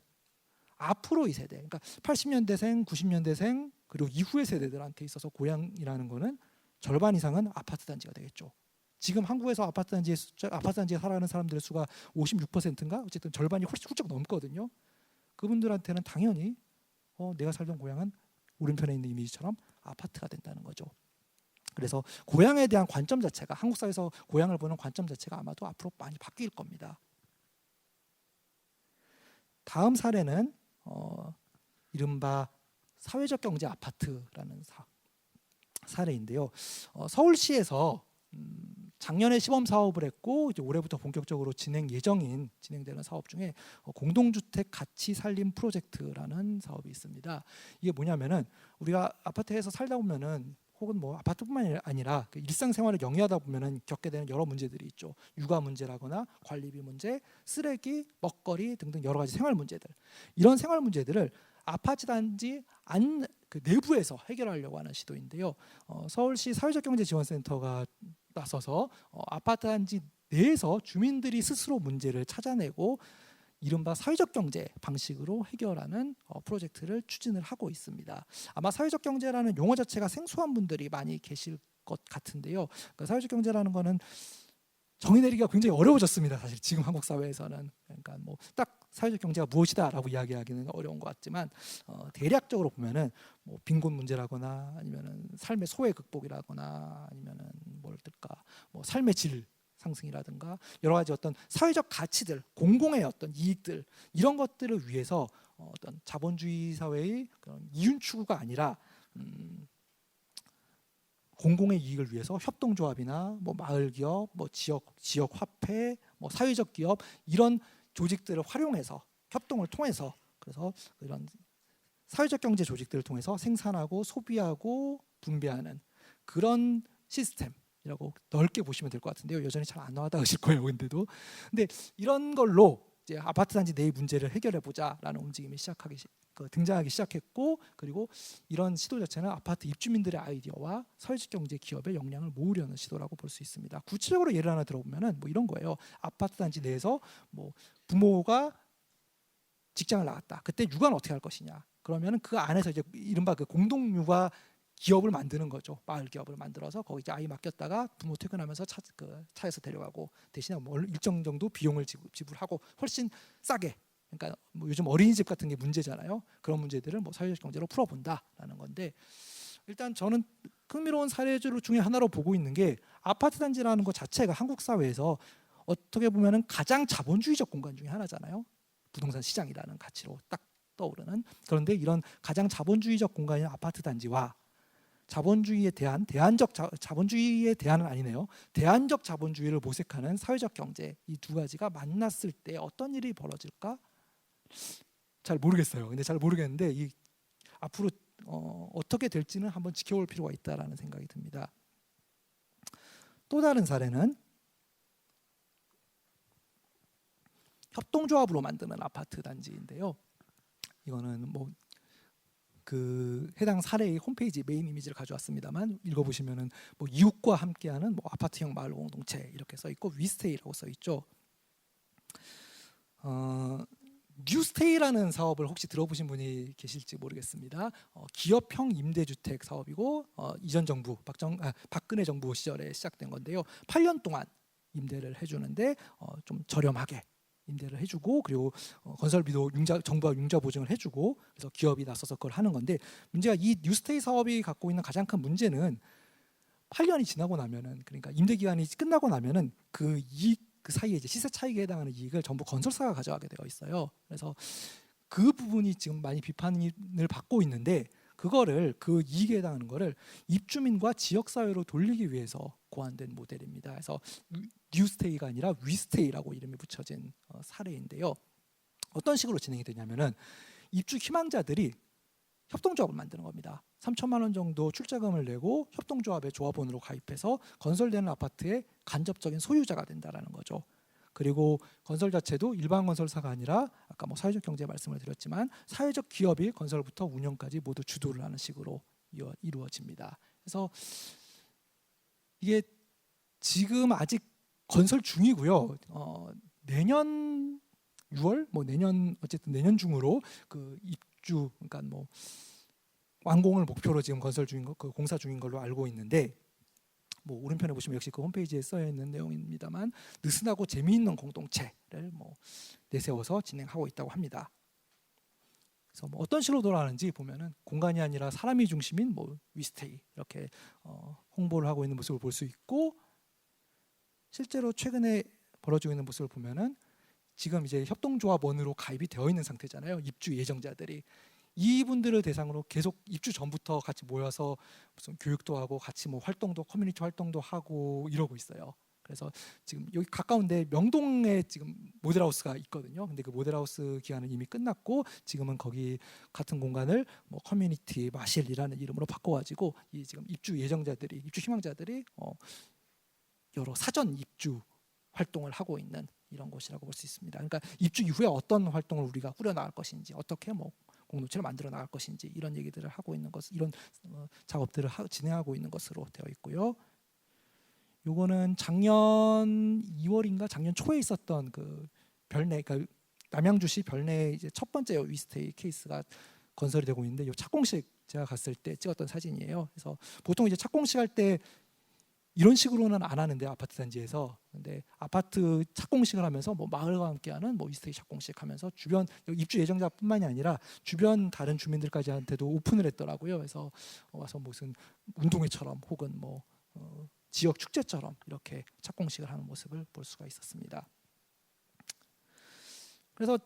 앞으로 이 세대, 그러니까 80년대생, 90년대생 그리고 이후의 세대들한테 있어서 고향이라는 거는 절반 이상은 아파트 단지가 되겠죠. 지금 한국에서 아파트 단지에 살아가는 사람들의 수가 56%인가 어쨌든 절반이 훌쩍 넘거든요. 그분들한테는 당연히 내가 살던 고향은 오른편에 있는 이미지처럼 아파트가 된다는 거죠. 그래서 고향에 대한 관점 자체가 한국 사회에서 고향을 보는 관점 자체가 아마도 앞으로 많이 바뀔 겁니다. 다음 사례는 이른바 사회적 경제 아파트라는 사례인데요. 서울시에서 작년에 시범 사업을 했고 이제 올해부터 본격적으로 진행되는 사업 중에 공동주택 가치 살림 프로젝트라는 사업이 있습니다. 이게 뭐냐면은 우리가 아파트에서 살다 보면은 혹은 뭐 아파트뿐만 아니라 그 일상생활을 영위하다 보면은 겪게 되는 여러 문제들이 있죠. 육아 문제라거나 관리비 문제, 쓰레기, 먹거리 등등 여러 가지 생활 문제들. 이런 생활 문제들을 아파트 단지 그 내부에서 해결하려고 하는 시도인데요. 서울시 사회적경제지원센터가 나서서 아파트 단지 내에서 주민들이 스스로 문제를 찾아내고 이른바 사회적 경제 방식으로 해결하는 프로젝트를 추진을 하고 있습니다. 아마 사회적 경제라는 용어 자체가 생소한 분들이 많이 계실 것 같은데요. 그러니까 사회적 경제라는 거는 정의 내리기가 굉장히 어려워졌습니다. 사실 지금 한국 사회에서는. 그러니까 뭐 딱 사회적 경제가 무엇이다라고 이야기하기는 어려운 것 같지만 대략적으로 보면은 뭐 빈곤 문제라거나 아니면은 삶의 소외 극복이라거나 아니면은 뭘 들까 뭐 삶의 질 상승이라든가 여러 가지 어떤 사회적 가치들, 공공의 어떤 이익들 이런 것들을 위해서 어떤 자본주의 사회의 그런 이윤 추구가 아니라 공공의 이익을 위해서 협동조합이나 뭐 마을 기업, 뭐 지역 화폐, 뭐 사회적 기업 이런 조직들을 활용해서 협동을 통해서 그래서 이런 사회적 경제 조직들을 통해서 생산하고 소비하고 분배하는 그런 시스템이라고 넓게 보시면 될 것 같은데요. 여전히 잘 안 와닿으실 거예요. 근데 이런 걸로 이제 아파트 단지 내의 문제를 해결해 보자라는 움직임이 등장하기 시작했고, 그리고 이런 시도 자체는 아파트 입주민들의 아이디어와 사회적 경제 기업의 역량을 모으려는 시도라고 볼 수 있습니다. 구체적으로 예를 하나 들어보면은 뭐 이런 거예요. 아파트 단지 내에서 뭐 부모가 직장을 나갔다. 그때 육아는 어떻게 할 것이냐? 그러면은 그 안에서 이제 이른바 그 공동 육아 기업을 만드는 거죠. 마을 기업을 만들어서 거기 이제 아이 맡겼다가 부모 퇴근하면서 차에서 데려가고 대신에 뭐 일정 정도 비용을 지불하고 훨씬 싸게. 그러니까 뭐 요즘 어린이집 같은 게 문제잖아요. 그런 문제들을 뭐 사회적 경제로 풀어본다라는 건데, 일단 저는 흥미로운 사례 중에 하나로 보고 있는 게 아파트 단지라는 것 자체가 한국 사회에서 어떻게 보면은 가장 자본주의적 공간 중에 하나잖아요. 부동산 시장이라는 가치로 딱 떠오르는. 그런데 이런 가장 자본주의적 공간인 아파트 단지와 자본주의에 대한 자본주의에 대한은 아니네요. 대안적 자본주의를 모색하는 사회적 경제, 이 두 가지가 만났을 때 어떤 일이 벌어질까? 잘 모르겠어요. 근데 잘 모르겠는데 이 앞으로 어떻게 될지는 한번 지켜볼 필요가 있다라는 생각이 듭니다. 또 다른 사례는 협동조합으로 만드는 아파트 단지인데요. 이거는 뭐 그 해당 사례의 홈페이지 메인 이미지를 가져왔습니다만 읽어보시면은 뭐 이웃과 함께하는 뭐 아파트형 마을 공동체 이렇게 써 있고 위스테이라고 써 있죠. 뉴스테이라는 사업을 혹시 들어보신 분이 계실지 모르겠습니다. 기업형 임대주택 사업이고 이전 정부 박근혜 정부 시절에 시작된 건데요. 8년 동안 임대를 해주는데 좀 저렴하게 임대를 해주고, 그리고 건설비도 정부가 융자 보증을 해주고, 그래서 기업이 나서서 그걸 하는 건데, 문제가 이 뉴스테이 사업이 갖고 있는 가장 큰 문제는 8년이 지나고 나면은, 그러니까 임대 기간이 끝나고 나면은 그 사이에 이제 시세 차익에 해당하는 이익을 전부 건설사가 가져가게 되어 있어요. 그래서 그 부분이 지금 많이 비판을 받고 있는데, 그거를 그 이익에 해당하는 거를 입주민과 지역 사회로 돌리기 위해서 고안된 모델입니다. 그래서 뉴스테이가 아니라 위스테이라고 이름이 붙여진 사례인데요. 어떤 식으로 진행이 되냐면은 입주 희망자들이 협동조합을 만드는 겁니다. 3천만 원 정도 출자금을 내고 협동조합의 조합원으로 가입해서 건설되는 아파트의 간접적인 소유자가 된다라는 거죠. 그리고 건설 자체도 일반 건설사가 아니라 아까 뭐 사회적 경제 말씀을 드렸지만 사회적 기업이 건설부터 운영까지 모두 주도를 하는 식으로 이루어집니다. 그래서 이게 지금 아직 건설 중이고요. 내년 6월 어쨌든 내년 중으로 그 입주, 그러니까 뭐 완공을 목표로 지금 건설 중인 그 공사 중인 걸로 알고 있는데, 뭐 오른편에 보시면 역시 그 홈페이지에 써 있는 내용입니다만 느슨하고 재미있는 공동체를 뭐 내세워서 진행하고 있다고 합니다. 그래서 뭐 어떤 식으로 돌아가는지 보면은 공간이 아니라 사람이 중심인 뭐 위스테이 이렇게 홍보를 하고 있는 모습을 볼 수 있고, 실제로 최근에 벌어지고 있는 모습을 보면은 지금 이제 협동조합원으로 가입이 되어 있는 상태잖아요. 입주 예정자들이. 이분들을 대상으로 계속 입주 전부터 같이 모여서 무슨 교육도 하고 같이 뭐 활동도 커뮤니티 활동도 하고 이러고 있어요. 그래서 지금 여기 가까운데 명동에 지금 모델하우스가 있거든요. 근데 그 모델하우스 기간은 이미 끝났고 지금은 거기 같은 공간을 뭐 커뮤니티 마실이라는 이름으로 바꿔가지고 이 지금 입주 예정자들이, 입주 희망자들이 여러 사전 입주 활동을 하고 있는 이런 곳이라고 볼 수 있습니다. 그러니까 입주 이후에 어떤 활동을 우리가 꾸려나갈 것인지, 어떻게 뭐 공동체를 만들어 나갈 것인지 이런 얘기들을 하고 있는 것, 이런 작업들을 진행하고 있는 것으로 되어 있고요. 요거는 작년 2월인가 작년 초에 있었던 그 별내, 그러니까 남양주시 별내 이제 첫 번째 위스테이 케이스가 건설이 되고 있는데, 요 착공식 제가 갔을 때 찍었던 사진이에요. 그래서 보통 이제 착공식 할 때 이런 식으로는 안 하는데 아파트 단지에서, 근데 아파트 착공식을 하면서 뭐 마을과 함께하는 뭐 위스테이 착공식 하면서 주변 입주 예정자뿐만이 아니라 주변 다른 주민들까지한테도 오픈을 했더라고요. 그래서 와서 무슨 운동회처럼 혹은 뭐 지역 축제처럼 이렇게 착공식을 하는 모습을 볼 수가 있었습니다. 그래서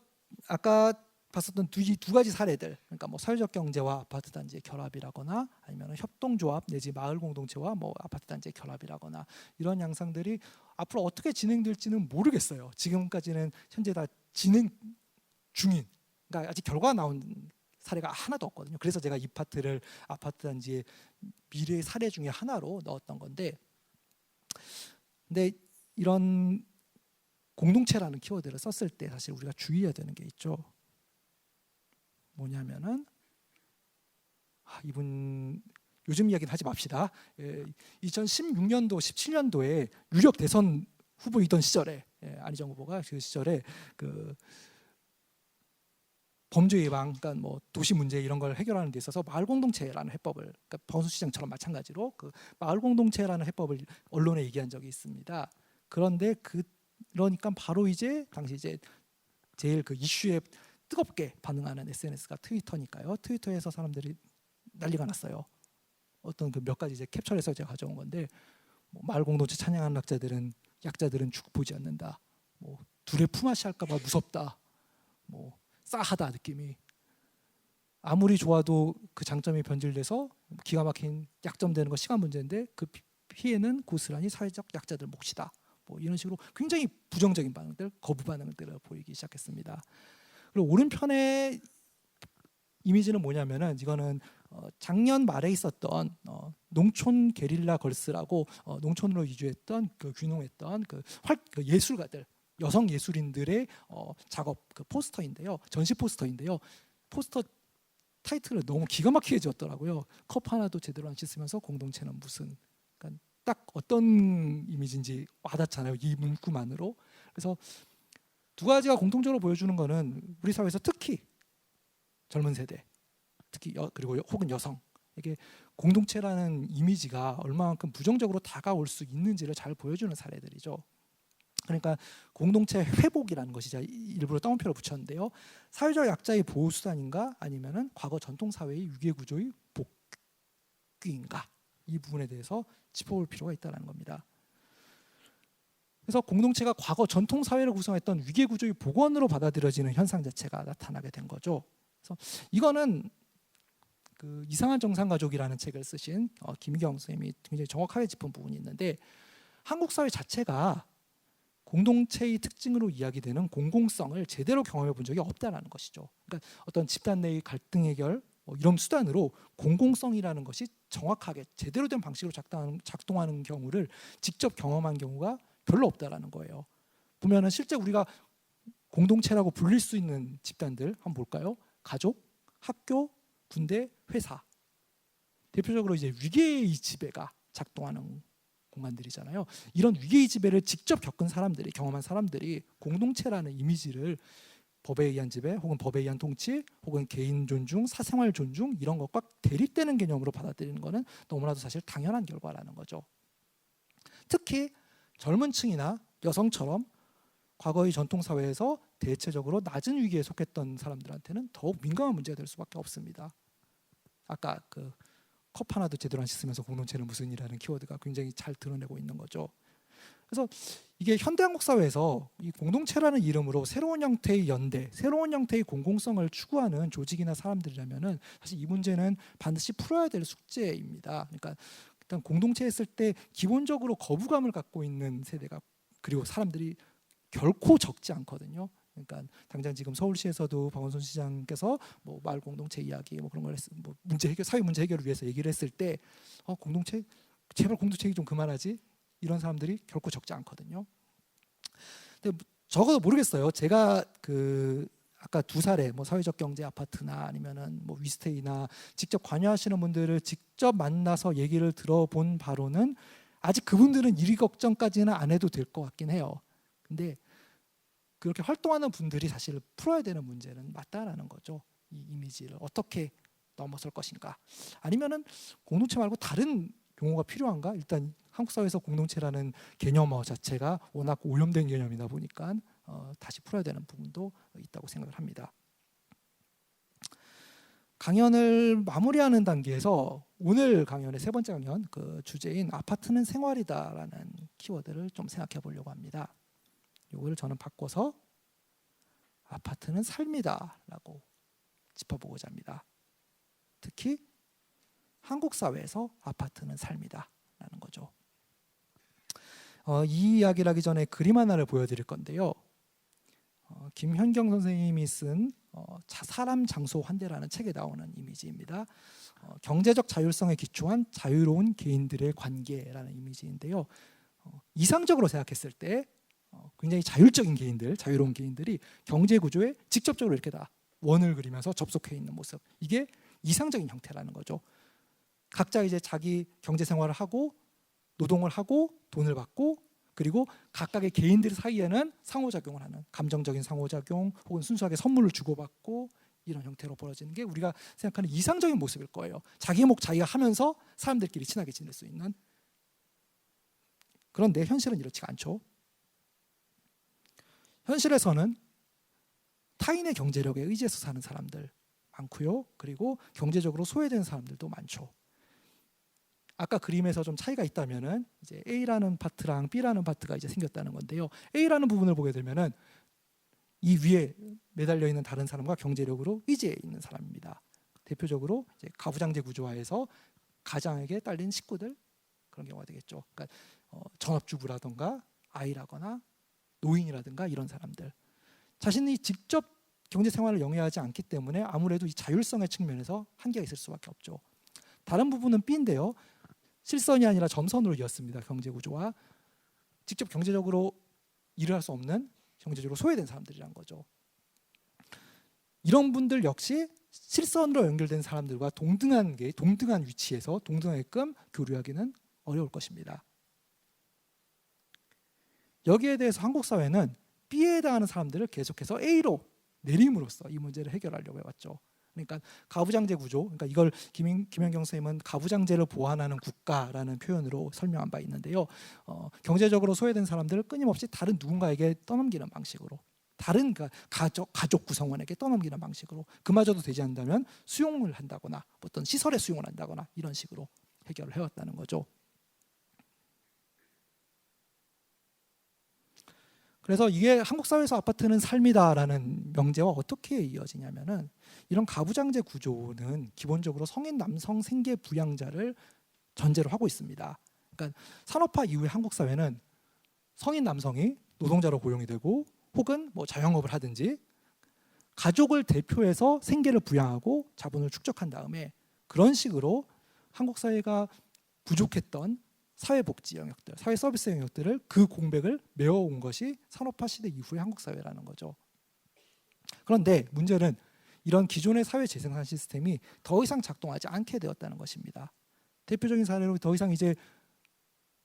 아까 봤었던 두 가지 사례들, 그러니까 뭐 사회적 경제와 아파트 단지의 결합이라거나 아니면 협동조합 내지 마을 공동체와 뭐 아파트 단지의 결합이라거나 이런 양상들이 앞으로 어떻게 진행될지는 모르겠어요. 지금까지는 현재 다 진행 중인, 그러니까 아직 결과가 나온 사례가 하나도 없거든요. 그래서 제가 이 파트를 아파트 단지의 미래의 사례 중에 하나로 넣었던 건데, 근데 이런 공동체라는 키워드를 썼을 때 사실 우리가 주의해야 되는 게 있죠. 뭐냐면은 이분 요즘 이야기는 하지 맙시다. 2016년도, 17년도에 유력 대선 후보이던 시절에 안희정 후보가 그 시절에 그 범죄 예방, 그러니까 뭐 도시 문제 이런 걸 해결하는 데 있어서 마을 공동체라는 해법을, 그러니까 버섯시장처럼 마찬가지로 그 마을 공동체라는 해법을 언론에 얘기한 적이 있습니다. 그런데 그러니까 바로 이제 당시 이제 제일 그 이슈에 뜨겁게 반응하는 SNS가 트위터니까요. 트위터에서 사람들이 난리가 났어요. 어떤 그 몇 가지 이제 캡처해서 제가 가져온 건데, 뭐 마을 공동체 찬양하는 약자들은 죽 보지 않는다. 뭐 둘의 품앗이 할까봐 무섭다. 뭐 싸하다 느낌이. 아무리 좋아도 그 장점이 변질돼서 기가 막힌 약점되는 거 시간 문제인데 그 피해는 고스란히 사회적 약자들 몫이다. 뭐 이런 식으로 굉장히 부정적인 반응들, 거부 반응들을 보이기 시작했습니다. 그리고 오른편의 이미지는 뭐냐면은 이거는 작년 말에 있었던 농촌 게릴라 걸스라고 농촌으로 이주했던 그 귀농했던 그 예술가들, 여성 예술인들의 작업 그 포스터인데요. 전시 포스터인데요. 포스터 타이틀을 너무 기가 막히게 지었더라고요. 컵 하나도 제대로 안 씻으면서 공동체는 무슨, 그러니까 딱 어떤 이미지인지 와닿잖아요. 이 문구만으로. 그래서 두 가지가 공통적으로 보여주는 거는 우리 사회에서 특히 젊은 세대, 특히 그리고 혹은 여성에게 공동체라는 이미지가 얼마만큼 부정적으로 다가올 수 있는지를 잘 보여주는 사례들이죠. 그러니까 공동체 회복이라는 것이 제가 일부러 따옴표를 붙였는데요. 사회적 약자의 보호 수단인가 아니면은 과거 전통 사회의 유계 구조의 복귀인가, 이 부분에 대해서 짚어볼 필요가 있다는 겁니다. 그래서 공동체가 과거 전통 사회를 구성했던 위계 구조의 복원으로 받아들여지는 현상 자체가 나타나게 된 거죠. 그래서 이거는 그 이상한 정상가족이라는 책을 쓰신 김희경 선생님이 굉장히 정확하게 짚은 부분이 있는데, 한국 사회 자체가 공동체의 특징으로 이야기되는 공공성을 제대로 경험해 본 적이 없다는 것이죠. 그러니까 어떤 집단 내의 갈등 해결 이런 수단으로 공공성이라는 것이 정확하게 제대로 된 방식으로 작동하는 경우를 직접 경험한 경우가 별로 없다라는 거예요. 보면은 실제 우리가 공동체라고 불릴 수 있는 집단들 한번 볼까요? 가족, 학교, 군대, 회사. 대표적으로 이제 위계의 지배가 작동하는 공간들이잖아요. 이런 위계의 지배를 직접 겪은 사람들이, 경험한 사람들이 공동체라는 이미지를 법에 의한 지배 혹은 법에 의한 통치 혹은 개인 존중, 사생활 존중 이런 것과 대립되는 개념으로 받아들이는 것은 너무나도 사실 당연한 결과라는 거죠. 특히 젊은 층이나 여성처럼 과거의 전통 사회에서 대체적으로 낮은 위기에 속했던 사람들한테는 더욱 민감한 문제가 될 수밖에 없습니다. 아까 그 컵 하나도 제대로 안 씻으면서 공동체는 무슨 일이라는 키워드가 굉장히 잘 드러내고 있는 거죠. 그래서 이게 현대 한국 사회에서 이 공동체라는 이름으로 새로운 형태의 연대, 새로운 형태의 공공성을 추구하는 조직이나 사람들이라면은 사실 이 문제는 반드시 풀어야 될 숙제입니다. 그러니까 일단 공동체 했을 때 기본적으로 거부감을 갖고 있는 세대가, 그리고 사람들이 결코 적지 않거든요. 그러니까 당장 지금 서울시에서도 박원순 시장께서 뭐 마을 공동체 이야기 뭐 그런 걸 뭐 문제 해결, 사회 문제 해결을 위해서 얘기를 했을 때 공동체 제발 공동체 얘기 좀 그만하지, 이런 사람들이 결코 적지 않거든요. 근데 적어도 모르겠어요. 제가 그 아까 두 사례 뭐 사회적 경제 아파트나 아니면은 뭐 위스테이나 직접 관여하시는 분들을 직접 만나서 얘기를 들어본 바로는 아직 그분들은 일 걱정까지는 안 해도 될 것 같긴 해요. 근데 그렇게 활동하는 분들이 사실 풀어야 되는 문제는 맞다라는 거죠. 이 이미지를 어떻게 넘어설 것인가, 아니면은 공동체 말고 다른 용어가 필요한가? 일단 한국 사회에서 공동체라는 개념어 자체가 워낙 오염된 개념이다 보니까 다시 풀어야 되는 부분도 있다고 생각을 합니다. 강연을 마무리하는 단계에서 오늘 강연의 세 번째 강연 그 주제인 아파트는 생활이다라는 키워드를 좀 생각해 보려고 합니다. 이걸 저는 바꿔서 아파트는 삶이다라고 짚어보고자 합니다. 특히 한국 사회에서 아파트는 삶이다라는 거죠. 이 이야기를 하기 전에 그림 하나를 보여드릴 건데요. 김현경 선생님이 쓴 사람, 장소, 환대라는 책에 나오는 이미지입니다. 경제적 자율성에 기초한 자유로운 개인들의 관계라는 이미지인데요. 이상적으로 생각했을 때 굉장히 자율적인 개인들, 자유로운 개인들이 경제 구조에 직접적으로 이렇게 다 원을 그리면서 접속해 있는 모습, 이게 이상적인 형태라는 거죠. 각자 이제 자기 경제 생활을 하고 노동을 하고 돈을 받고 그리고 각각의 개인들 사이에는 상호작용을 하는 감정적인 상호작용 혹은 순수하게 선물을 주고받고 이런 형태로 벌어지는 게 우리가 생각하는 이상적인 모습일 거예요. 자기 목 자기가 하면서 사람들끼리 친하게 지낼 수 있는. 그런데 현실은 이렇지가 않죠. 현실에서는 타인의 경제력에 의지해서 사는 사람들 많고요. 그리고 경제적으로 소외된 사람들도 많죠. 아까 그림에서 좀 차이가 있다면은 이제 A라는 파트랑 B라는 파트가 이제 생겼다는 건데요. A라는 부분을 보게 되면은 이 위에 매달려 있는 다른 사람과 경제력으로 의지해 있는 사람입니다. 대표적으로 이제 가부장제 구조화에서 가장에게 딸린 식구들 그런 경우가 되겠죠. 그러니까 전업주부라든가 아이라거나 노인이라든가 이런 사람들 자신이 직접 경제 생활을 영위하지 않기 때문에 아무래도 이 자율성의 측면에서 한계가 있을 수밖에 없죠. 다른 부분은 B인데요. 실선이 아니라 점선으로 이었습니다. 경제 구조와 직접 경제적으로 일을 할 수 없는 경제적으로 소외된 사람들이란 거죠. 이런 분들 역시 실선으로 연결된 사람들과 동등한 위치에서 동등하게끔 교류하기는 어려울 것입니다. 여기에 대해서 한국 사회는 B에 해당하는 사람들을 계속해서 A로 내림으로써 이 문제를 해결하려고 해왔죠. 그러니까 가부장제 구조, 그러니까 이걸 김현경 선생님은 가부장제를 보완하는 국가라는 표현으로 설명한 바 있는데요. 경제적으로 소외된 사람들을 끊임없이 다른 누군가에게 떠넘기는 방식으로, 다른 가족 구성원에게 떠넘기는 방식으로, 그마저도 되지 않는다면 수용을 한다거나 어떤 시설에 수용을 한다거나 이런 식으로 해결을 해왔다는 거죠. 그래서 이게 한국 사회에서 아파트는 삶이다라는 명제와 어떻게 이어지냐면은 이런 가부장제 구조는 기본적으로 성인 남성 생계 부양자를 전제로 하고 있습니다. 그러니까 산업화 이후의 한국 사회는 성인 남성이 노동자로 고용이 되고 혹은 뭐 자영업을 하든지 가족을 대표해서 생계를 부양하고 자본을 축적한 다음에 그런 식으로 한국 사회가 부족했던 사회복지 영역들, 사회 서비스 영역들을 그 공백을 메워온 것이 산업화 시대 이후의 한국 사회라는 거죠. 그런데 문제는 이런 기존의 사회 재생산 시스템이 더 이상 작동하지 않게 되었다는 것입니다. 대표적인 사례로 더 이상 이제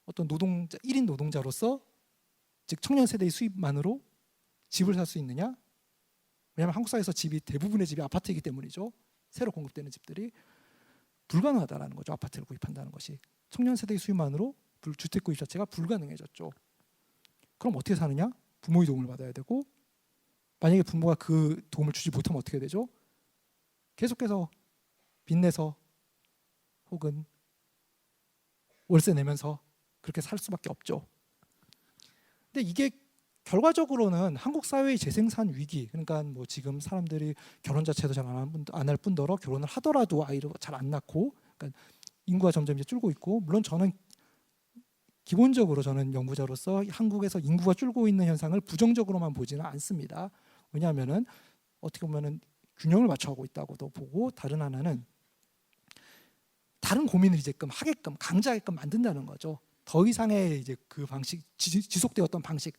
어떤 1인 노동자로서 즉 청년 세대의 수입만으로 집을 살 수 있느냐? 왜냐하면 한국 사회에서 대부분의 집이 아파트이기 때문이죠. 새로 공급되는 집들이 불가능하다라는 거죠. 아파트를 구입한다는 것이. 청년 세대의 수입만으로 주택 구입 자체가 불가능해졌죠. 그럼 어떻게 사느냐? 부모의 도움을 받아야 되고 만약에 부모가 그 도움을 주지 못하면 어떻게 되죠? 계속해서 빚내서 혹은 월세 내면서 그렇게 살 수밖에 없죠. 근데 이게 결과적으로는 한국 사회의 재생산 위기, 그러니까 뭐 지금 사람들이 결혼 자체도 잘 안 할 뿐더러 결혼을 하더라도 아이를 잘 안 낳고, 그러니까 인구가 점점 이제 줄고 있고, 물론 저는 연구자로서 한국에서 인구가 줄고 있는 현상을 부정적으로만 보지는 않습니다. 왜냐하면은 어떻게 보면은 균형을 맞춰가고 있다고도 보고, 다른 하나는 다른 고민을 이제끔 하게끔 강제하게끔 만든다는 거죠. 더 이상의 이제 그 방식 지속되었던 방식,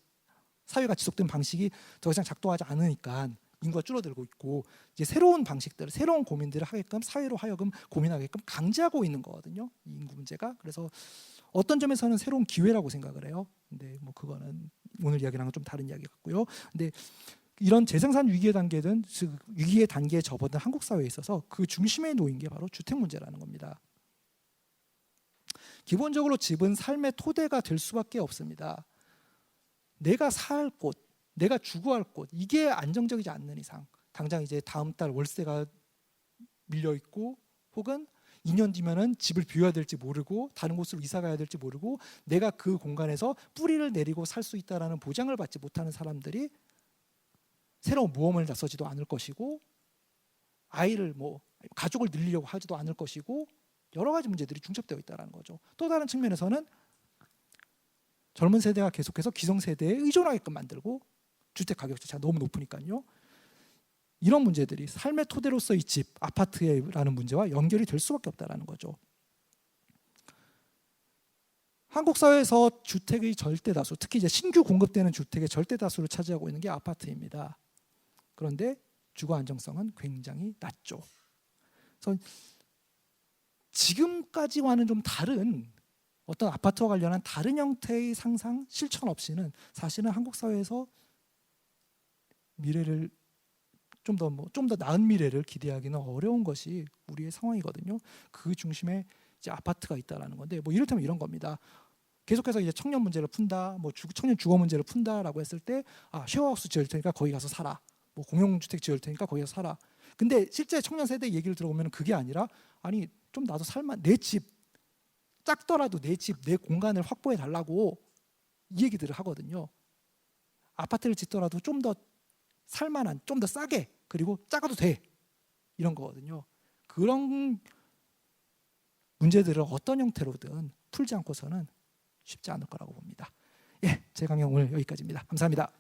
사회가 지속된 방식이 더 이상 작동하지 않으니까 인구가 줄어들고 있고 이제 새로운 방식들, 새로운 고민들을 하게끔 사회로 하여금 고민하게끔 강제하고 있는 거거든요. 이 인구 문제가. 그래서 어떤 점에서는 새로운 기회라고 생각을 해요. 근데 뭐 그거는 오늘 이야기랑은 좀 다른 이야기 같고요. 근데 이런 재생산 위기의 단계든 즉 위기의 단계에 접어든 한국 사회에 있어서 그 중심에 놓인 게 바로 주택 문제라는 겁니다. 기본적으로 집은 삶의 토대가 될 수밖에 없습니다. 내가 살 곳, 내가 주거할 곳, 이게 안정적이지 않는 이상, 당장 이제 다음 달 월세가 밀려 있고 혹은 2년 뒤면은 집을 비워야 될지 모르고 다른 곳으로 이사 가야 될지 모르고 내가 그 공간에서 뿌리를 내리고 살 수 있다라는 보장을 받지 못하는 사람들이 새로운 모험을 나서지도 않을 것이고 아이를 가족을 늘리려고 하지도 않을 것이고 여러 가지 문제들이 중첩되어 있다는 거죠. 또 다른 측면에서는 젊은 세대가 계속해서 기성세대에 의존하게끔 만들고 주택 가격 자체가 너무 높으니까요. 이런 문제들이 삶의 토대로서의 집, 아파트라는 문제와 연결이 될 수밖에 없다는 거죠. 한국 사회에서 주택의 절대 다수, 특히 이제 신규 공급되는 주택의 절대 다수를 차지하고 있는 게 아파트입니다. 그런데 주거 안정성은 굉장히 낮죠. 그래서 지금까지와는 좀 다른 어떤 아파트와 관련한 다른 형태의 상상, 실천 없이는 사실은 한국 사회에서 미래를 좀 더 나은 미래를 기대하기는 어려운 것이 우리의 상황이거든요. 그 중심에 이제 아파트가 있다라는 건데 이를테면 이런 겁니다. 계속해서 이제 청년 문제를 푼다, 청년 주거 문제를 푼다라고 했을 때 쉐어하우스 지을 테니까 거기 가서 살아, 공용주택 지을 테니까 거기 가서 살아. 근데 실제 청년 세대 얘기를 들어보면 그게 아니라 아니 좀 나도 살만 내 집 작더라도 내 집 내 공간을 확보해 달라고 이 얘기들을 하거든요. 아파트를 짓더라도 좀 더 살만한, 좀 더 싸게, 그리고 작아도 돼, 이런 거거든요. 그런 문제들을 어떤 형태로든 풀지 않고서는 쉽지 않을 거라고 봅니다. 제 강연 오늘 여기까지입니다. 감사합니다.